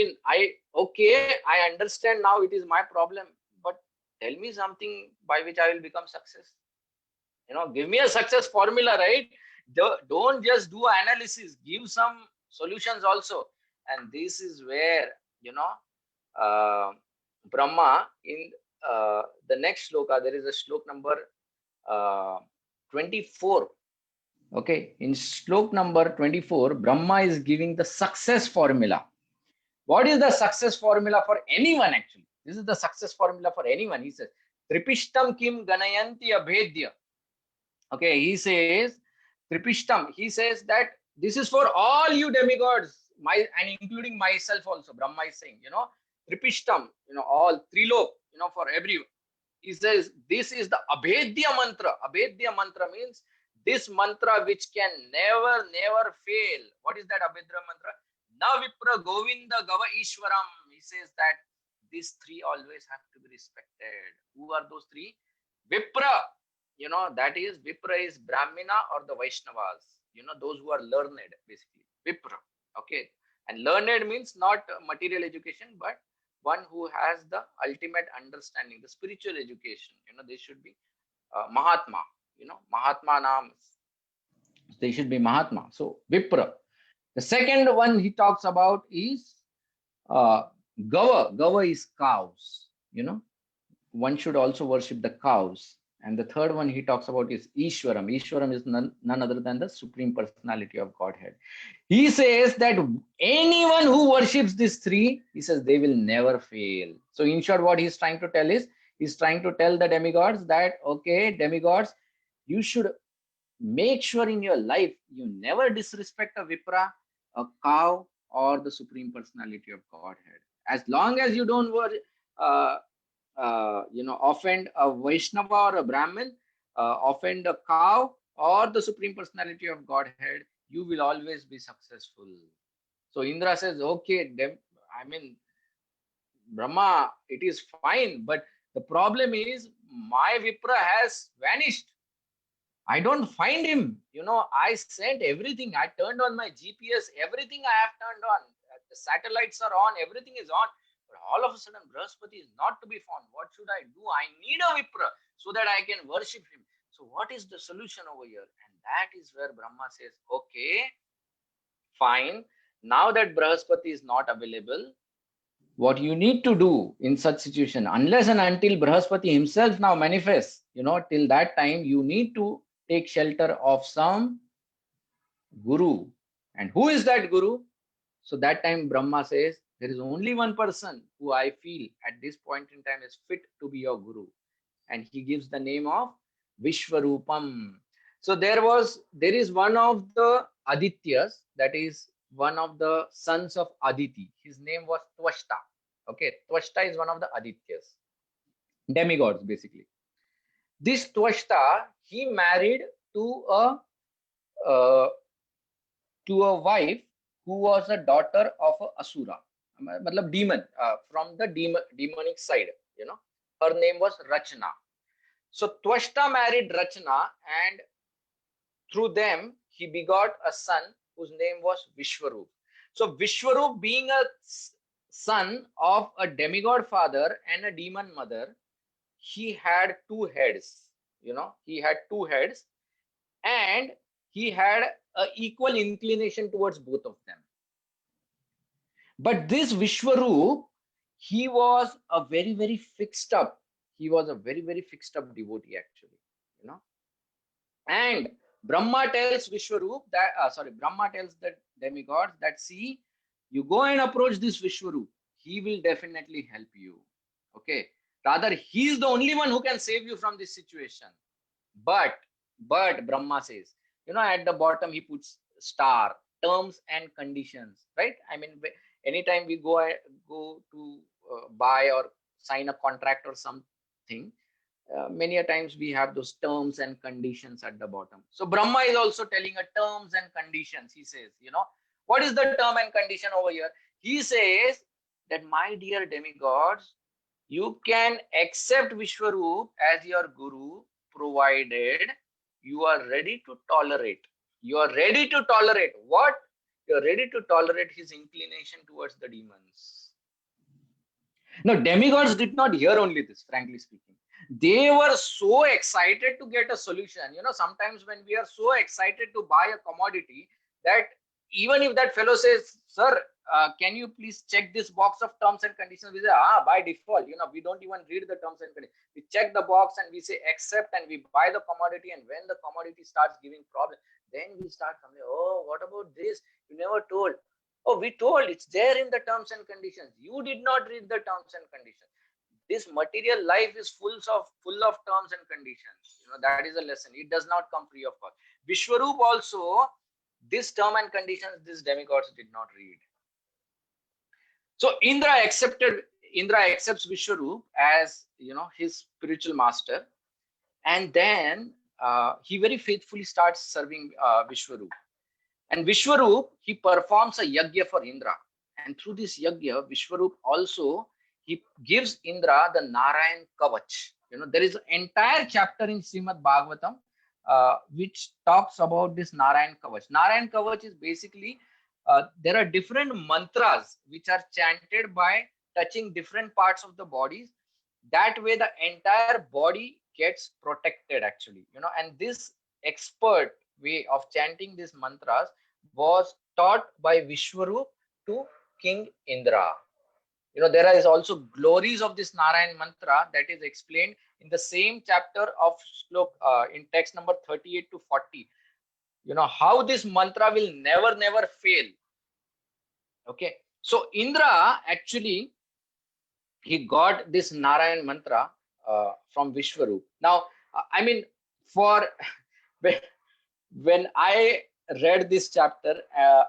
S1: understand now it is my problem, but tell me something by which I will become success. Give me a success formula, right? Don't just do analysis, give some solutions also. And this is where, uh, Brahma in the next shloka, there is a shlok number 24. Okay, in shlok number 24, Brahma is giving the success formula. What is the success formula for anyone actually? This is the success formula for anyone. He says, Tripishtam kim ganayanti abhedya. Okay, he says, Tripishtam, he says that this is for all you demigods, and including myself also. Brahma is saying, Tripishtam, all Trilok, for everyone. He says, this is the Abhedya mantra. Abhedya mantra means this mantra which can never, never fail. What is that Abhedya mantra? Na Vipra Govinda Gava Ishwaram. He says that these three always have to be respected. Who are those three? Vipra, that is, Vipra is Brahmina or the Vaishnavas, those who are learned, basically. Vipra, okay. And learned means not material education, but one who has the ultimate understanding, the spiritual education. They should be Mahatma, Mahatma names. They should be Mahatma. So Vipra. The second one he talks about is Gava. Gava is cows, one should also worship the cows. And the third one he talks about is Ishwaram. Ishwaram is none other than the Supreme Personality of Godhead. He says that anyone who worships these three, he says they will never fail. So in short, what he's trying to tell is, he's trying to tell the demigods that, okay, demigods, you should make sure in your life you never disrespect a Vipra, a cow, or the Supreme Personality of Godhead. As long as you don't offend a Vaishnava or a Brahmin, offend a cow or the Supreme Personality of Godhead, you will always be successful. So Indra says, okay, Brahma, it is fine, but the problem is my Vipra has vanished. I don't find him. I sent everything. I turned on my GPS. Everything I have turned on. The satellites are on. Everything is on. But all of a sudden, Brahaspati is not to be found. What should I do? I need a Vipra so that I can worship him. So what is the solution over here? And that is where Brahma says, okay, fine. Now that Brahaspati is not available, what you need to do in such situation, unless and until Brahaspati himself now manifests, till that time, you need to take shelter of some guru. And who is that guru? So that time Brahma says, there is only one person who I feel at this point in time is fit to be your guru. And he gives the name of Vishwarupam. So there is one of the Adityas, that is one of the sons of Aditi. His name was Twashta. Okay, Twashta is one of the Adityas, demigods basically. This Twashta, he married to a wife who was a daughter of a Asura, matlab demon, from the demonic side. Her name was Rachna. So Twashta married Rachna, and through them he begot a son whose name was Vishwarup. So Vishwarup, being a son of a demigod father and a demon mother, he had two heads. He had two heads, and he had an equal inclination towards both of them. But this Vishwarup, he was a very, very fixed up. He was a very, very fixed up devotee actually. And Brahma tells Vishwarup that, Brahma tells the demigods that, see, You go and approach this Vishwarup. He will definitely help you. Okay. Rather, he is the only one who can save you from this situation. But Brahma says, at the bottom he puts star, terms and conditions, right? I mean, anytime we go to buy or sign a contract or something, many a times we have those terms and conditions at the bottom. So Brahma is also telling a terms and conditions. He says, what is the term and condition over here? He says that, my dear demigods, you can accept Vishwarup as your guru, provided you are ready to tolerate. You are ready to tolerate what? You are ready to tolerate his inclination towards the demons. Now, demigods did not hear only this, frankly speaking. They were so excited to get a solution. Sometimes when we are so excited to buy a commodity, that even if that fellow says, sir, can you please check this box of terms and conditions? We say, by default, we don't even read the terms and conditions. We check the box and we say accept, and we buy the commodity. And when the commodity starts giving problem, then we start complaining, oh, what about this? You never told. Oh, we told, it's there in the terms and conditions. You did not read the terms and conditions. This material life is full of terms and conditions. That is a lesson. It does not come free of cost. Vishwarup also, this term and conditions, these demigods did not read. So Indra accepts Vishwarup as his spiritual master, and then he very faithfully starts serving Vishwarup. And Vishwarup, he performs a yajna for Indra, and through this yajna, Vishwarup also, he gives Indra the Narayan Kavach. There is an entire chapter in Srimad Bhagavatam which talks about this Narayan Kavach. Narayan Kavach is basically, there are different mantras which are chanted by touching different parts of the bodies. That way the entire body gets protected actually. And this expert way of chanting these mantras was taught by Vishwarup to King Indra. There is also glories of this Narayan mantra that is explained in the same chapter of Shlok, in text number 38 to 40. How this mantra will never fail. Okay. So Indra actually, he got this Narayan mantra from Vishwarup. Now, I mean, when I read this chapter,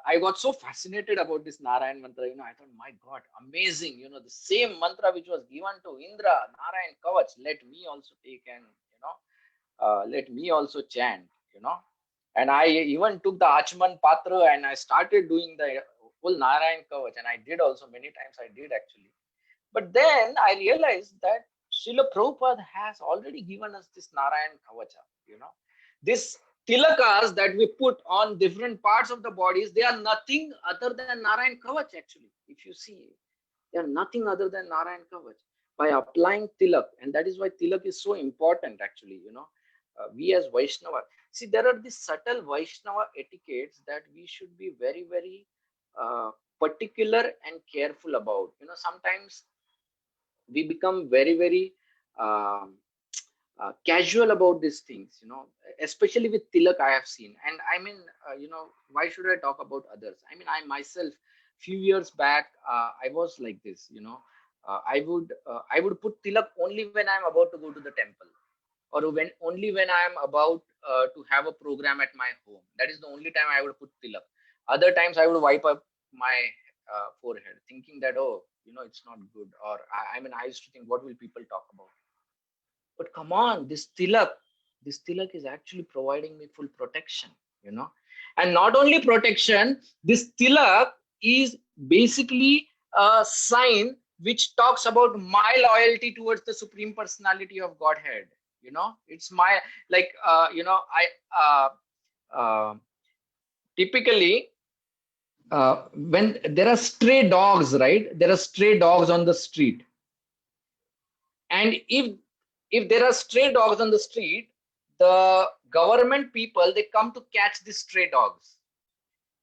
S1: I got so fascinated about this Narayan mantra. I thought, my God, amazing. The same mantra which was given to Indra, Narayan Kavach, let me also take and, let me also chant, And I even took the Achman Patra and I started doing the whole Narayan Kavach, and I did also many times. I did actually. But then I realized that Srila Prabhupada has already given us this Narayan Kavacha, This tilakas that we put on different parts of the bodies, they are nothing other than Narayan Kavach actually. If you see, they are nothing other than Narayan Kavach. By applying tilak, and that is why tilak is so important actually, we as Vaishnava. See, there are these subtle Vaishnava etiquettes that we should be very, very particular and careful about. Sometimes we become very, very casual about these things, especially with tilak I have seen. And I mean, why should I talk about others? I mean, I myself, few years back, I was like this, I would put tilak only when I'm about to go to the temple, or only when I'm about to have a program at my home. That is the only time I would put tilak. Other times I would wipe up my forehead, thinking that, oh, it's not good. Or I mean, I used to think, what will people talk about? But come on, this tilak is actually providing me full protection, And not only protection, this tilak is basically a sign which talks about my loyalty towards the Supreme Personality of Godhead. It's my, like, typically, when there are stray dogs, right? There are stray dogs on the street. And if there are stray dogs on the street, the government people, they come to catch the stray dogs.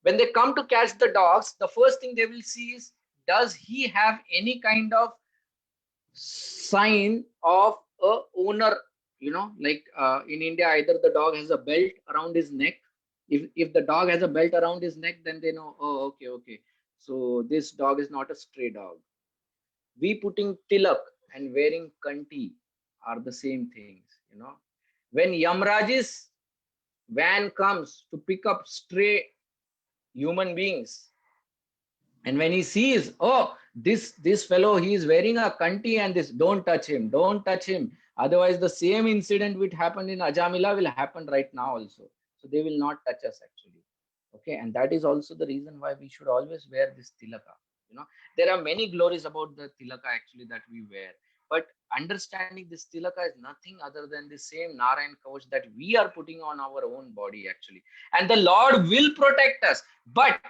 S1: When they come to catch the dogs, the first thing they will see is, does he have any kind of sign of a owner? Like in India, either the dog has a belt around his neck. If the dog has a belt around his neck, then they know, oh, okay. So this dog is not a stray dog. We putting tilak and wearing kanti are the same things, you know. When Yamraj's van comes to pick up stray human beings, and when he sees, oh, this fellow, he is wearing a kanti and this, don't touch him, don't touch him. Otherwise, the same incident which happened in Ajamila will happen right now also. So they will not touch us actually. Okay, and that is also the reason why we should always wear this tilaka. You know, there are many glories about the tilaka actually that we wear. But understanding this tilaka is nothing other than the same Narayan Kavach that we are putting on our own body actually. And the Lord will protect us. But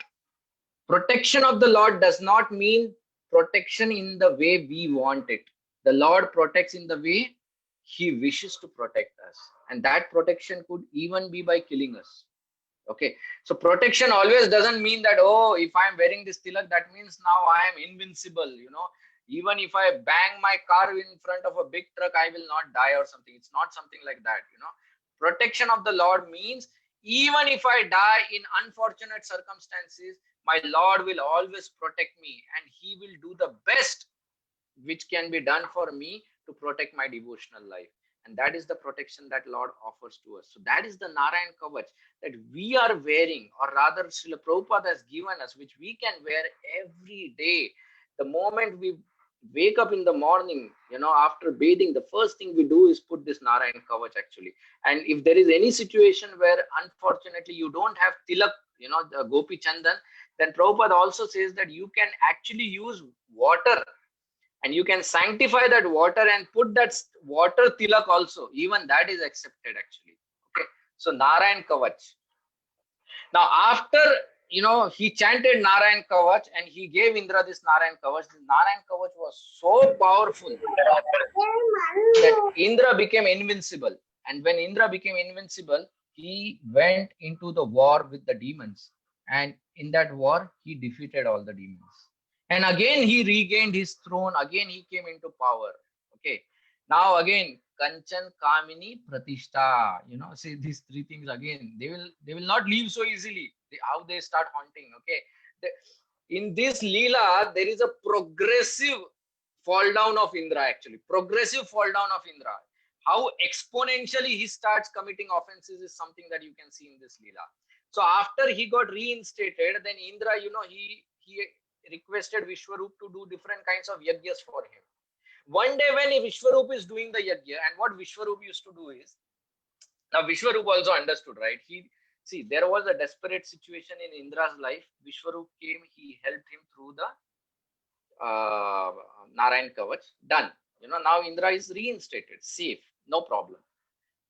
S1: protection of the Lord does not mean protection in the way we want it. The Lord protects in the way He wishes to protect us. And that protection could even be by killing us. Okay. So protection always doesn't mean that, oh, if I'm wearing this tilak, that means now I am invincible. You know, even if I bang my car in front of a big truck, I will not die or something. It's not something like that. You know, protection of the Lord means even if I die in unfortunate circumstances, my Lord will always protect me and He will do the best which can be done for me to protect my devotional life. And that is the protection that Lord offers to us. So that is the Narayan Kavach that we are wearing, or rather Srila Prabhupada has given us, which we can wear every day. The moment we wake up in the morning, you know, after bathing, the first thing we do is put this Narayan Kavach actually. And if there is any situation where unfortunately you don't have tilak, you know, the Gopi Chandan, then Prabhupada also says that you can actually use water and you can sanctify that water and put that water tilak also. Even that is accepted actually. Okay. So Narayan Kavach. Now after, you know, he chanted Narayan Kavach and he gave Indra this Narayan Kavach. This Narayan Kavach was so powerful, you know, that Indra became invincible. And when Indra became invincible, he went into the war with the demons. And in that war, he defeated all the demons. And again, he regained his throne. Again, he came into power. Okay. Now again, Kanchan, Kamini, Pratishta. You know, see these three things again. They will not leave so easily. How they start haunting. Okay. In this Leela, there is a progressive fall down of Indra actually. Progressive fall down of Indra. How exponentially he starts committing offenses is something that you can see in this Leela. So after he got reinstated, then Indra, you know, he requested Vishwarup to do different kinds of yajnas for him. One day when Vishwarup is doing the yajna, and what Vishwarup used to do is, now Vishwarup also understood, right? See, there was a desperate situation in Indra's life. Vishwarup came, he helped him through the Narayan Kavach. Done. You know, now Indra is reinstated, safe, no problem.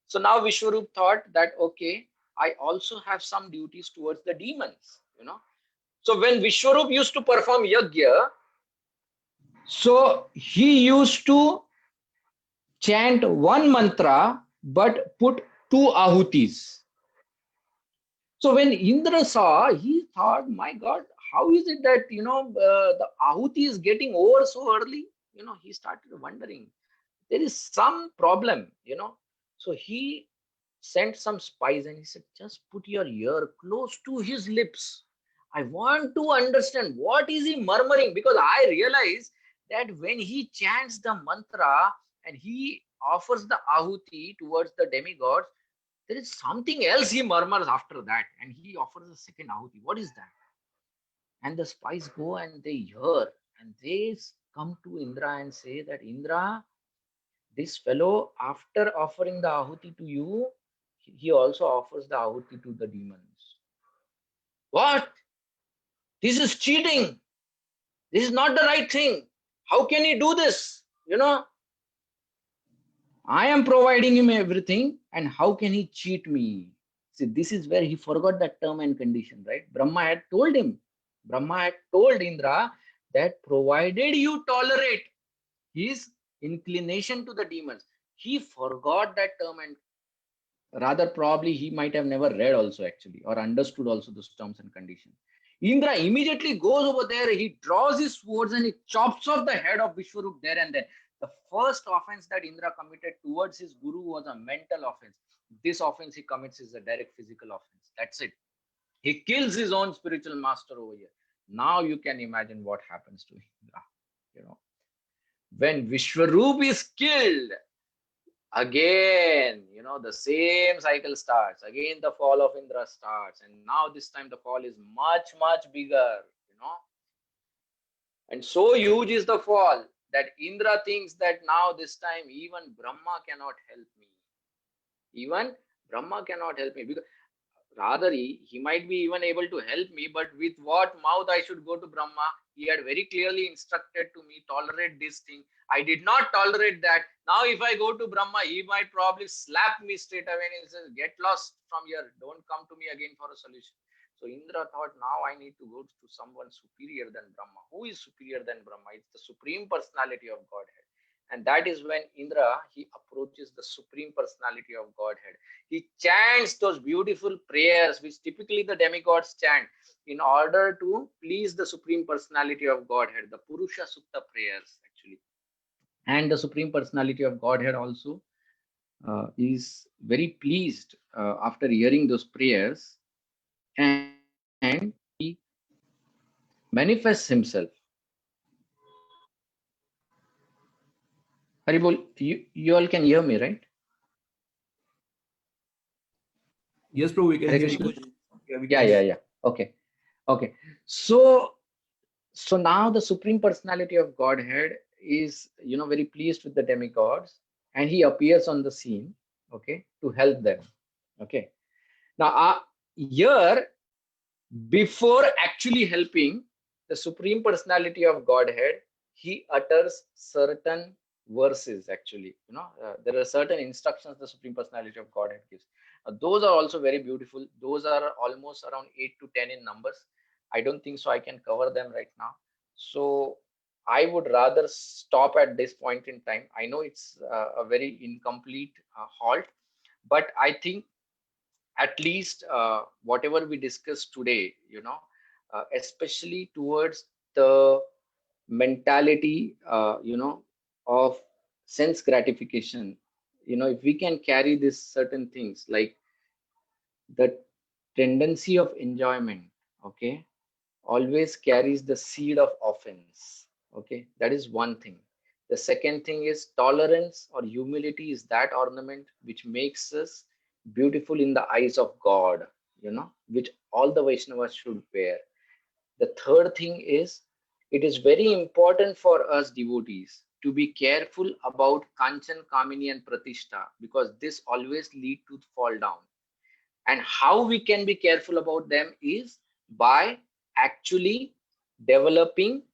S1: So now Vishwarup thought that, okay, I also have some duties towards the demons, you know. So when Vishwarup used to perform yajna, so he used to chant one mantra but put two ahutis. So when Indra saw, he thought, my God, how is it that, you know, the ahuti is getting over so early? You know, he started wondering, there is some problem, you know. So he sent some spies and he said, just put your ear close to his lips. I want to understand what is he murmuring, because I realize that when he chants the mantra and he offers the ahuti towards the demigods, there is something else he murmurs after that, and he offers a second ahuti. What is that? And the spies go and they hear, and they come to Indra and say that, Indra, this fellow, after offering the ahuti to you, he also offers the ahuti to the demons. What? This is cheating. This is not the right thing. How can he do this? You know, I am providing him everything, and how can he cheat me? See, this is where he forgot that term and condition, right? Brahma had told him, Brahma had told Indra that provided you tolerate his inclination to the demons, he forgot that term, and rather probably he might have never read also actually, or understood also those terms and conditions. Indra immediately goes over there, he draws his swords and he chops off the head of Vishwarup there and then. The first offense that Indra committed towards his guru was a mental offense. This offense he commits is a direct physical offense. That's it. He kills his own spiritual master over here. Now you can imagine what happens to Indra. You know, when Vishwaroop is killed, again, the same cycle starts. Again, the fall of Indra starts. And now this time the fall is much, much bigger, And so huge is the fall that Indra thinks that now this time even Brahma cannot help me. Even Brahma cannot help me. Because rather, he might be even able to help me, but with what mouth I should go to Brahma? He had very clearly instructed to me, tolerate this thing. I did not tolerate that. Now, if I go to Brahma, he might probably slap me straight away and he says, get lost from here. Don't come to me again for a solution. So Indra thought, now I need to go to someone superior than Brahma. Who is superior than Brahma? It's the Supreme Personality of Godhead. And that is when Indra, he approaches the Supreme Personality of Godhead. He chants those beautiful prayers, which typically the demigods chant in order to please the Supreme Personality of Godhead, the Purusha Sukta prayers, actually. And the Supreme Personality of Godhead also is very pleased after hearing those prayers, and he manifests himself. Haribol, you all can hear me, right?
S2: Yes, Prabhu, we can hear you.
S1: Yeah. Okay. So now the Supreme Personality of Godhead is, very pleased with the demigods, and he appears on the scene, okay, to help them. Okay. Now, here, before actually helping the Supreme Personality of Godhead, he utters certain verses, actually. There are certain instructions the Supreme Personality of Godhead gives. Those are also very beautiful. Those are almost around 8 to 10 in numbers. I don't think so I can cover them right now. So I would rather stop at this point in time. I know it's a very incomplete halt, but I think at least whatever we discussed today, especially towards the mentality, of sense gratification, if we can carry this certain things like the tendency of enjoyment, okay, always carries the seed of offense. Okay, that is one thing. The second thing is tolerance or humility is that ornament which makes us beautiful in the eyes of God, which all the Vaishnavas should wear. The third thing is it is very important for us devotees to be careful about Kanchan, Kamini and Pratishtha, because this always lead to fall down. And how we can be careful about them is by actually developing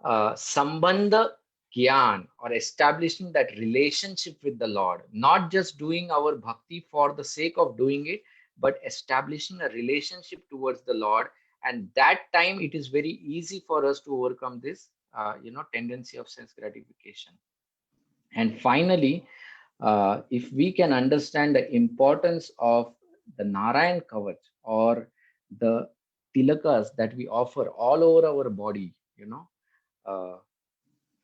S1: sambandha gyan, or establishing that relationship with the Lord, not just doing our bhakti for the sake of doing it, but establishing a relationship towards the Lord. And that time it is very easy for us to overcome this tendency of sense gratification. And finally, if we can understand the importance of the Narayan Kavach, or the tilakas that we offer all over our body,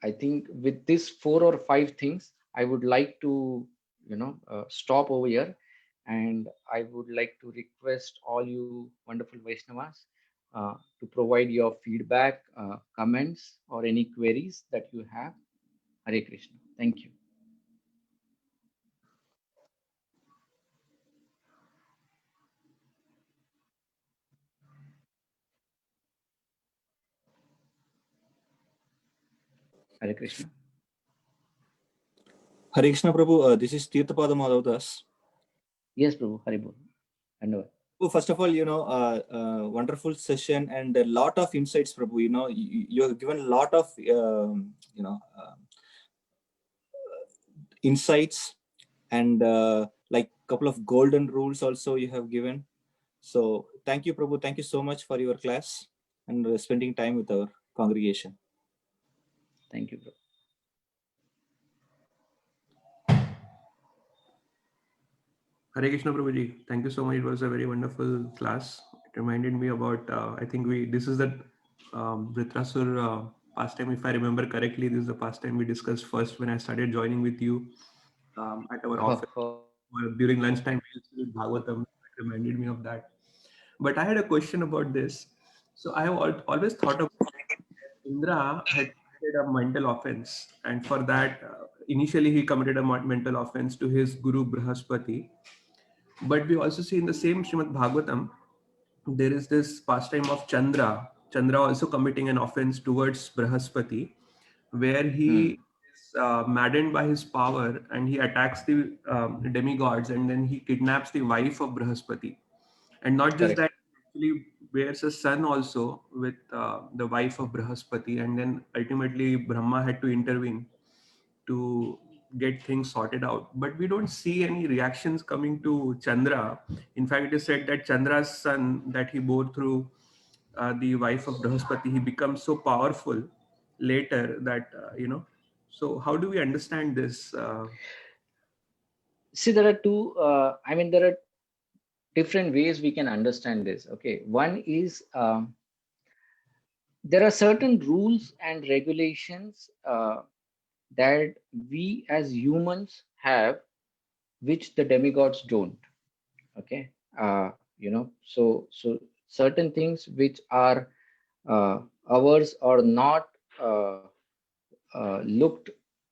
S1: I think with these 4 or 5 things, I would like to, stop over here. And I would like to request all you wonderful Vaishnavas to provide your feedback, comments, or any queries that you have. Hare Krishna. Thank you. Hare Krishna.
S3: Hare Krishna, Prabhu. This is Tirthapada Madhavdas.
S1: Yes, Prabhu. Haribol.
S3: Well, first of all, wonderful session and a lot of insights, Prabhu. You have given a lot of, insights, and like couple of golden rules also you have given. So thank you, Prabhu. Thank you so much for your class and spending time with our congregation.
S1: Thank you, Prabhu.
S2: Hare Krishna, Prabhuji. Thank you so much. It was a very wonderful class. It reminded me about, I think this is that Vritrasura pastime, if I remember correctly. This is the pastime we discussed first when I started joining with you at our office. During lunchtime, we used to read Bhagavatam. It reminded me of that. But I had a question about this. So I have always thought of Indra had committed a mental offense, and for that, initially he committed a mental offense to his guru Brahaspati. But we also see in the same Srimad Bhagavatam, there is this pastime of Chandra also committing an offense towards Brahaspati, where he is maddened by his power and he attacks the demigods, and then he kidnaps the wife of Brahaspati. And not just
S1: Correct.
S2: that, he actually bears a son also with the wife of Brahaspati, and then ultimately Brahma had to intervene to get things sorted out. But we don't see any reactions coming to Chandra. In fact, it is said that Chandra's son that he bore through the wife of Brahaspati, he becomes so powerful later that, So, how do we understand this?
S1: See, there are two, there are different ways we can understand this. Okay. One is there are certain rules and regulations that we as humans have, which the demigods don't. Okay. So certain things which are ours or not looked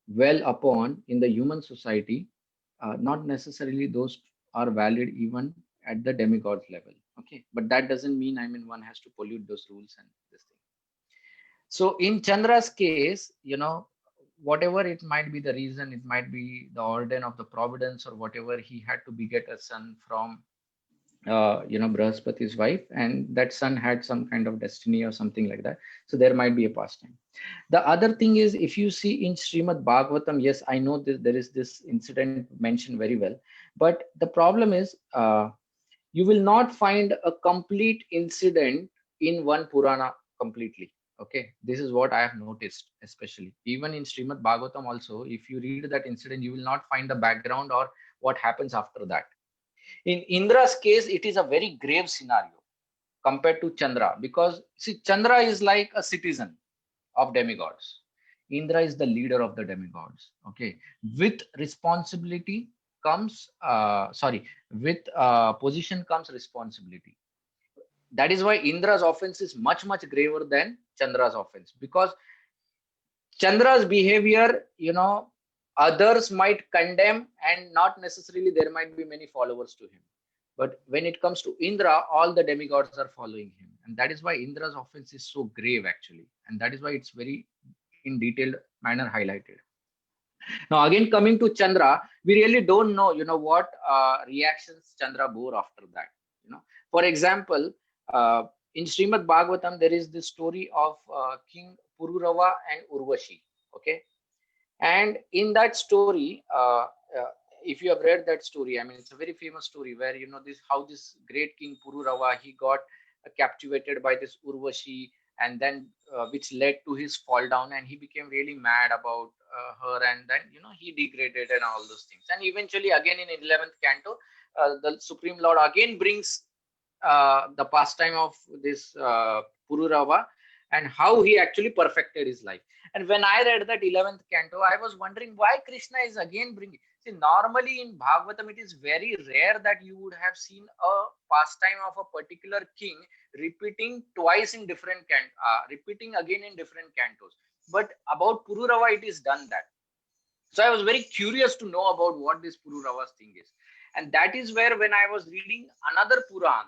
S1: well upon in the human society, not necessarily those are valid even at the demigods level. Okay, but that doesn't mean one has to pollute those rules and this thing. So in Chandra's case, whatever it might be the reason, it might be the ordain of the providence or whatever, he had to beget a son from Brahaspati's wife, and that son had some kind of destiny or something like that. So there might be a pastime. The other thing is, if you see in Srimad Bhagavatam, yes, I know that there is this incident mentioned very well, but the problem is you will not find a complete incident in one Purana completely. Okay, this is what I have noticed, especially even in Srimad Bhagavatam also, if you read that incident, you will not find the background or what happens after that. In Indra's case, it is a very grave scenario compared to Chandra, because see, Chandra is like a citizen of demigods. Indra is the leader of the demigods. Okay, with responsibility comes, with position comes responsibility. That is why Indra's offense is much, much graver than Chandra's offense, because Chandra's behavior, others might condemn, and not necessarily there might be many followers to him. But when it comes to Indra, all the demigods are following him. And that is why Indra's offense is so grave, actually. And that is why it's very in detailed manner highlighted. Now, again, coming to Chandra, we really don't know, what reactions Chandra bore after that. For example, in Srimad Bhagavatam, there is this story of King Pururava and Urvashi. Okay. And in that story, if you have read that story, it's a very famous story where, this how this great King Pururava, he got captivated by this Urvashi, and then which led to his fall down, and he became really mad about her, and then, he degraded and all those things. And eventually, again in 11th canto, the Supreme Lord again brings the pastime of this Pururava and how he actually perfected his life. And when I read that 11th canto, I was wondering why Krishna is again bringing. See, normally in Bhagavatam, it is very rare that you would have seen a pastime of a particular king repeating twice in different repeating again in different cantos. But about Pururava, it is done that. So I was very curious to know about what this Pururava's thing is. And that is where, when I was reading another Puran,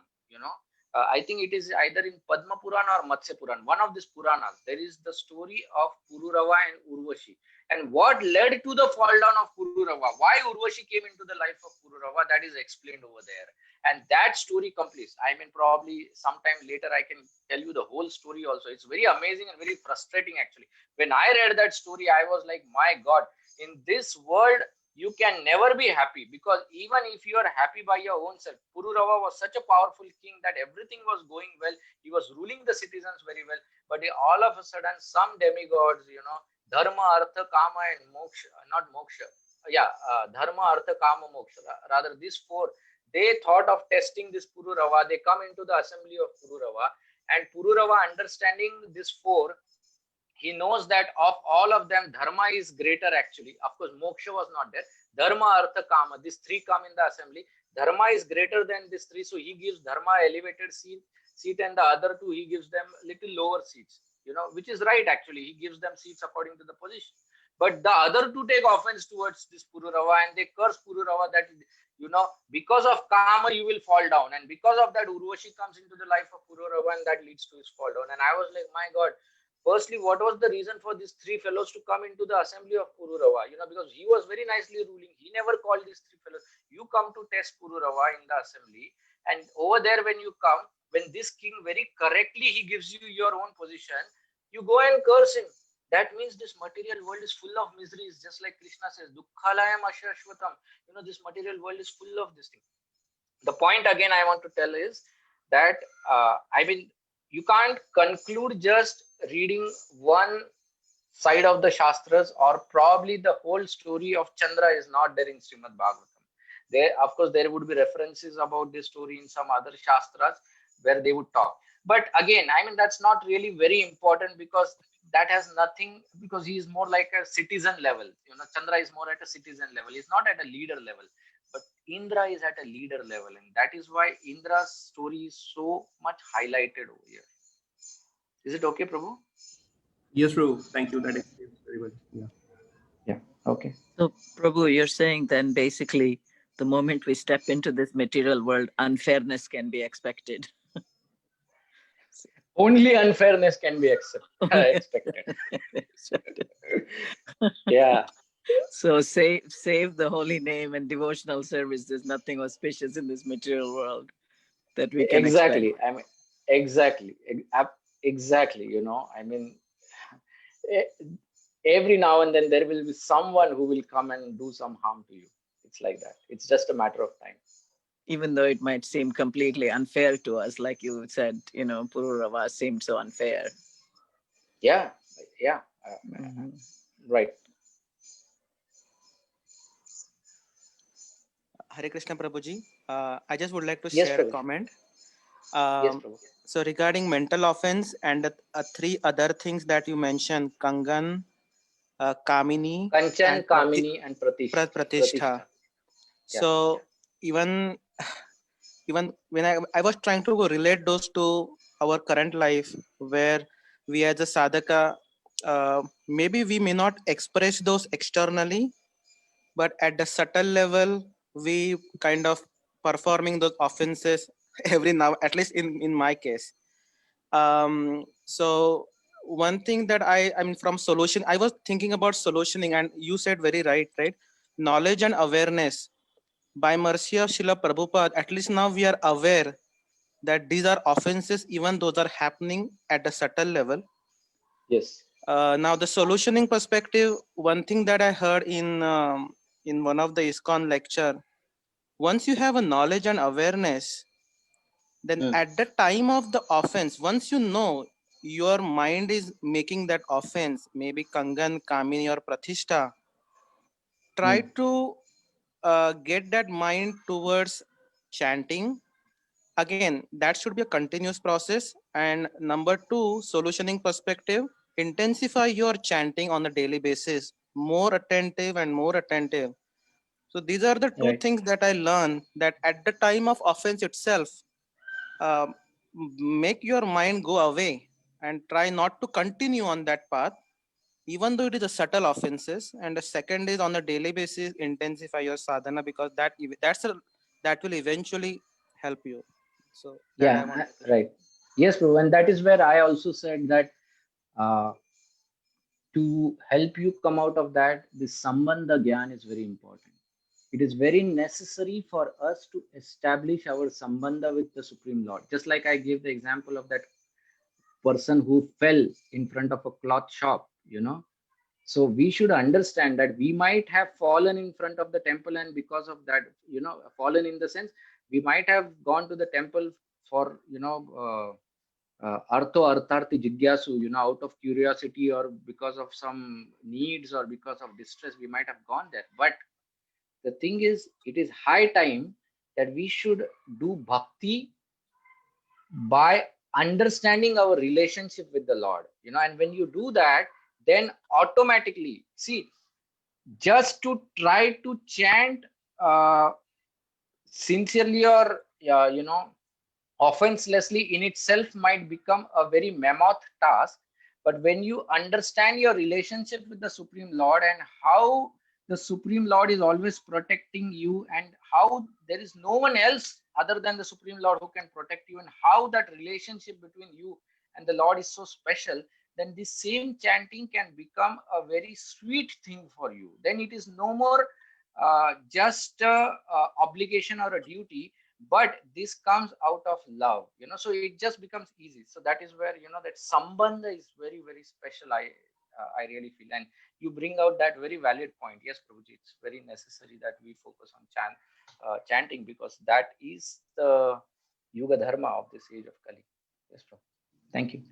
S1: I think it is either in Padma Purana or Matsya Purana, one of these Puranas, there is the story of Pururava and Urvashi. And what led to the fall down of Pururava, why Urvashi came into the life of Pururava, that is explained over there. And that story completes. Probably sometime later I can tell you the whole story also. It's very amazing and very frustrating, actually. When I read that story, I was like, my God, in this world, you can never be happy, because even if you are happy by your own self, Pururava was such a powerful king that everything was going well. He was ruling the citizens very well. But all of a sudden, some demigods, Dharma, Artha, Kama, and Moksha, not Moksha. Dharma, Artha, Kama, Moksha. Rather, these four, they thought of testing this Pururava. They come into the assembly of Pururava, and Pururava, understanding this four, he knows that of all of them, Dharma is greater actually. Of course, Moksha was not there. Dharma, Artha, Kama, these three come in the assembly. Dharma is greater than these three, so he gives Dharma elevated seat. seat, and the other two he gives them little lower seats, which is right actually. He gives them seats according to the position. But the other two take offense towards this Pururava, and they curse Pururava that, because of Kama you will fall down, and because of that Urvashi comes into the life of Pururava, and that leads to his fall down. And I was like, my God, firstly, what was the reason for these three fellows to come into the assembly of Pururava? Because he was very nicely ruling. He never called these three fellows. You come to test Pururava in the assembly, and over there when you come, when this king very correctly he gives you your own position, you go and curse him. That means this material world is full of miseries, just like Krishna says, Dukkhalayam Ashashvatam. This material world is full of this thing. The point again I want to tell is that, you can't conclude just reading one side of the Shastras, or probably the whole story of Chandra is not there in Srimad Bhagavatam. There, of course, there would be references about this story in some other Shastras where they would talk. But again, that's not really very important, because that has nothing, because he is more like a citizen level. Chandra is more at a citizen level. He's not at a leader level. But Indra is at a leader level, and that is why Indra's story is so much highlighted over here. Is it okay, Prabhu?
S2: Yes, Prabhu. Thank you. That explains very well.
S1: Yeah. Okay.
S5: So, Prabhu, you're saying then basically the moment we step into this material world, unfairness can be expected.
S1: Only unfairness can be expected. Yeah.
S5: So save the holy name and devotional service. There's nothing auspicious in this material world that we can
S1: Exactly.
S5: expect.
S1: Exactly. Every now and then there will be someone who will come and do some harm to you. It's like that. It's just a matter of time.
S5: Even though it might seem completely unfair to us, like you said, Pururava seemed so unfair.
S1: Yeah. Right.
S4: Hare Krishna Prabhuji. I just would like to
S1: Yes,
S4: share a
S1: Prabhu.
S4: comment.
S1: Yes, Prabhu.
S4: So regarding mental offense and three other things that you mentioned, Kangan, Kamini,
S1: Kanchan,
S4: and
S1: Kamini, and
S4: Pratishtha. So even when I was trying to relate those to our current life, where we as a sadhaka, maybe we may not express those externally, but at the subtle level, we kind of performing those offenses every now, at least in my case. So one thing that from solution, I was thinking about solutioning, and you said very right? Knowledge and awareness. By mercy of Srila Prabhupada, at least now we are aware that these are offenses, even those are happening at the subtle level.
S1: Yes.
S4: Now the solutioning perspective, one thing that I heard in one of the ISKCON lecture, once you have a knowledge and awareness, then at the time of the offense, once you know your mind is making that offense, maybe Kangan, Kamini, or Pratishtha, try to get that mind towards chanting. Again, that should be a continuous process. And number two, solutioning perspective, intensify your chanting on a daily basis, more attentive and more attentive. So these are the two things that I learned, that at the time of offense itself, make your mind go away and try not to continue on that path, even though it is a subtle offenses. And the second is on a daily basis, intensify your sadhana, because that will eventually help you. So that
S1: right. Yes, Prabhu. And that is where I also said that to help you come out of that, this Sambandha Gyan is very important. It is very necessary for us to establish our Sambandha with the Supreme Lord. Just like I gave the example of that person who fell in front of a cloth shop, So we should understand that we might have fallen in front of the temple, and because of that, fallen in the sense, we might have gone to the temple for, artho artharthi jigyasu, out of curiosity or because of some needs or because of distress, we might have gone there. But the thing is, it is high time that we should do bhakti by understanding our relationship with the Lord, and when you do that, then automatically, see, just to try to chant sincerely or offenselessly in itself might become a very mammoth task. But when you understand your relationship with the Supreme Lord and how the Supreme Lord is always protecting you, and how there is no one else other than the Supreme Lord who can protect you, and how that relationship between you and the Lord is so special, then this same chanting can become a very sweet thing for you. Then it is no more just obligation or a duty, but this comes out of love, so it just becomes easy. So that is where that sambandha is very, very special. I really feel, and you bring out that very valid point. Yes, Prabhuji, it's very necessary that we focus on chanting, because that is the yuga dharma of this age of Kali. Yes, Prabhu. Thank you.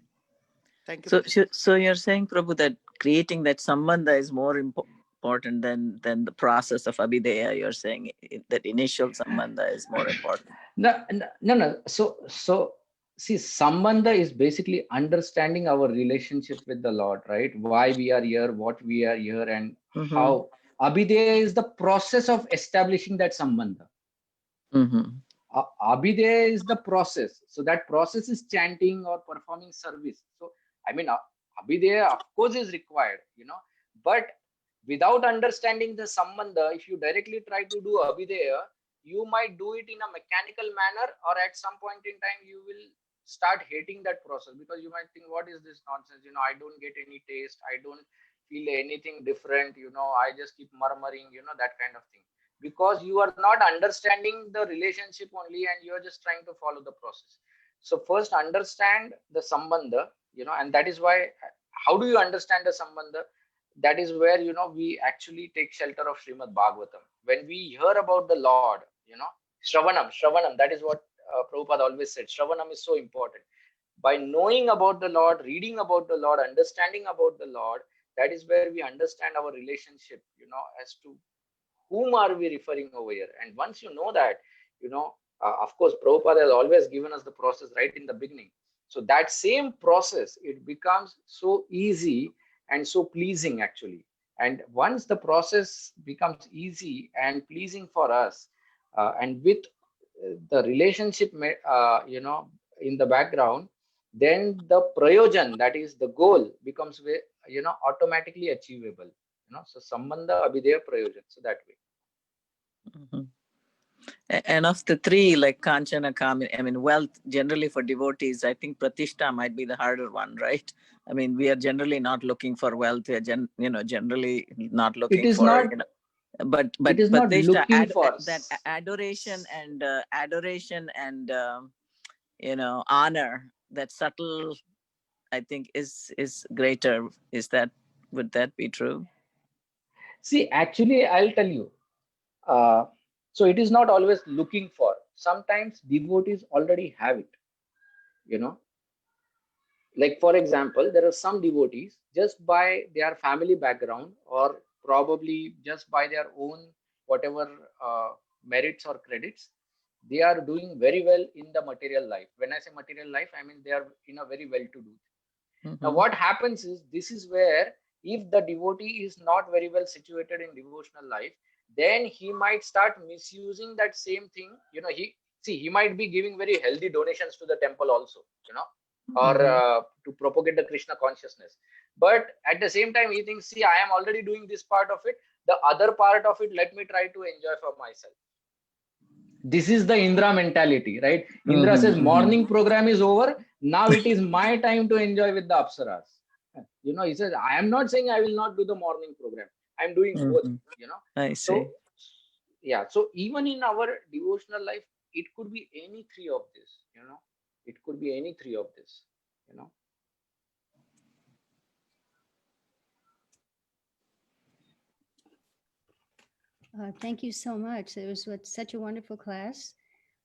S4: Thank you.
S5: So you're saying, Prabhu, that creating that sambandha is more important than the process of abhideya. You're saying that initial sambandha is more important.
S1: No. So see, sambandha is basically understanding our relationship with the Lord, right? Why we are here, what we are here, and how. Abhideya is the process of establishing that sambandha. Abhideya is the process. So that process is chanting or performing service. So I mean, abhideya of course is required, but without understanding the sambandha, if you directly try to do abhideya, you might do it in a mechanical manner, or at some point in time you will start hating that process, because you might think, what is this nonsense? I don't get any taste, I don't feel anything different, I just keep murmuring, that kind of thing, because you are not understanding the relationship only, and you are just trying to follow the process. So first understand the sambandha, and that is why, how do you understand the sambandha? That is where we actually take shelter of Srimad Bhagavatam. When we hear about the Lord, Shravanam, that is what Prabhupada always said. Shravanam is so important. By knowing about the Lord, reading about the Lord, understanding about the Lord, that is where we understand our relationship, as to whom are we referring over here. And once you know that, of course, Prabhupada has always given us the process right in the beginning. So that same process, it becomes so easy and so pleasing actually. And once the process becomes easy and pleasing for us, and with the relationship, in the background, then the prayojan, that is the goal, becomes automatically achievable. So sambandha, abhideya, prayojan. So that way.
S5: And of the three, like Kanchana, Kamini, I mean, wealth generally for devotees, I think Pratishta might be the harder one, right? I mean, we are generally not looking for wealth. We are generally not looking
S1: it is
S5: for,
S1: not,
S5: but
S1: it is not
S5: Pratishta,
S1: looking for
S5: that adoration and honor, that subtle, I think is greater. Would that be true?
S1: See, actually, I'll tell you. So it is not always looking for. Sometimes devotees already have it. Like for example, there are some devotees, just by their family background, or probably just by their own whatever merits or credits, they are doing very well in the material life. When I say material life, I mean they are in a very well-to-do. Now what happens is, this is where, if the devotee is not very well situated in devotional life, then he might start misusing that same thing. He might be giving very healthy donations to the temple also, or to propagate the Krishna consciousness. But at the same time, he thinks, see, I am already doing this part of it. The other part of it, let me try to enjoy for myself. This is the Indra mentality, right? Indra says, morning program is over. Now it is my time to enjoy with the Apsaras. He says, I am not saying I will not do the morning program. I'm doing both,
S5: I see.
S1: So, yeah. So even in our devotional life, it could be any three of this, it could be any three of this,
S6: Thank you so much. It was such a wonderful class.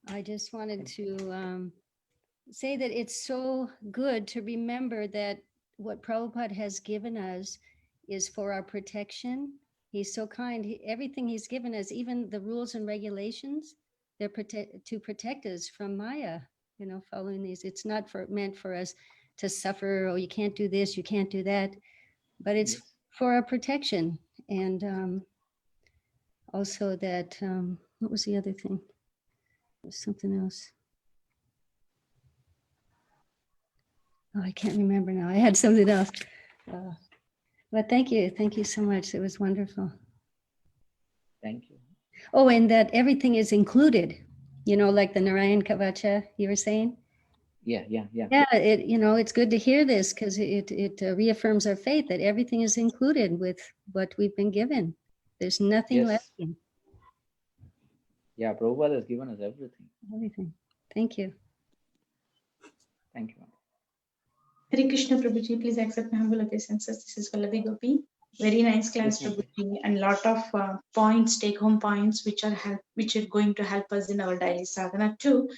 S6: I just wanted to say that it's so good to remember that what Prabhupada has given us is for our protection. He's so kind. Everything he's given us, even the rules and regulations, they're to protect us from Maya, following these. It's not meant for us to suffer, oh, you can't do this, you can't do that, but it's for our protection. And also that, what was the other thing? There was something else. Oh, I can't remember now. I had something else. But thank you so much. It was wonderful.
S1: Thank you.
S6: Oh, and that everything is included. Like the Narayan Kavacha you were saying.
S1: Yeah.
S6: Yeah, it's good to hear this because it reaffirms our faith that everything is included with what we've been given. There's nothing
S1: Yes.
S6: lacking.
S1: Yeah, Prabhupada has given us everything.
S6: Everything. Thank you.
S1: Thank you.
S7: Hare Krishna Prabhuji, please accept my humble obeisances. This is Vallavi Gopi. Very nice class,
S1: Yes, ma'am.
S7: Prabhuji, and lot of points, take-home points, which are going to help us in our daily sadhana too.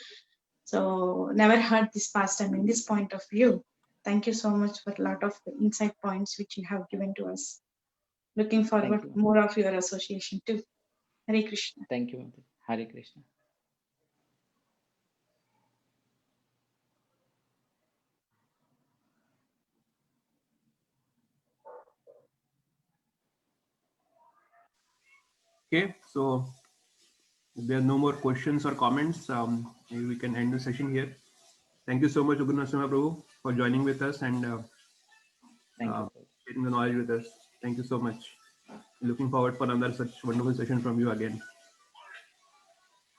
S7: So never heard this past time in this point of view. Thank you so much for a lot of insight points which you have given to us. Looking forward
S1: you.
S7: more of your association too. Hare Krishna.
S1: Thank you. Hare Krishna.
S2: Okay, so if there are no more questions or comments, maybe we can end the session here. Thank you so much, Ugra Narsimha Prabhu, for joining with us and
S1: Thank you.
S2: sharing the knowledge with us. Thank you so much. Looking forward for another such wonderful session from you again.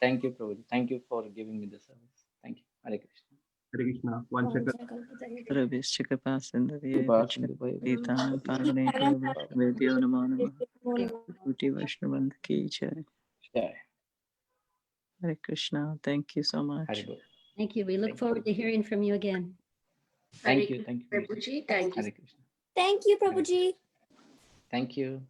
S1: Thank you, Prabhuji. Thank you for giving me the service. Thank you. Hare Krishna.
S2: Hare Krishna. One second.
S5: Vedyo Namo Namah. Uti Vaishnavant Ki Jai.
S1: Jai.
S5: Hare Krishna. Thank you so much.
S1: Hare Bol.
S6: Thank you. We look forward to hearing from you again.
S1: Thank you. Thank you.
S8: Prabhuji, thank you.
S1: Hare Krishna.
S8: Thank you, Prabhuji.
S1: Thank you.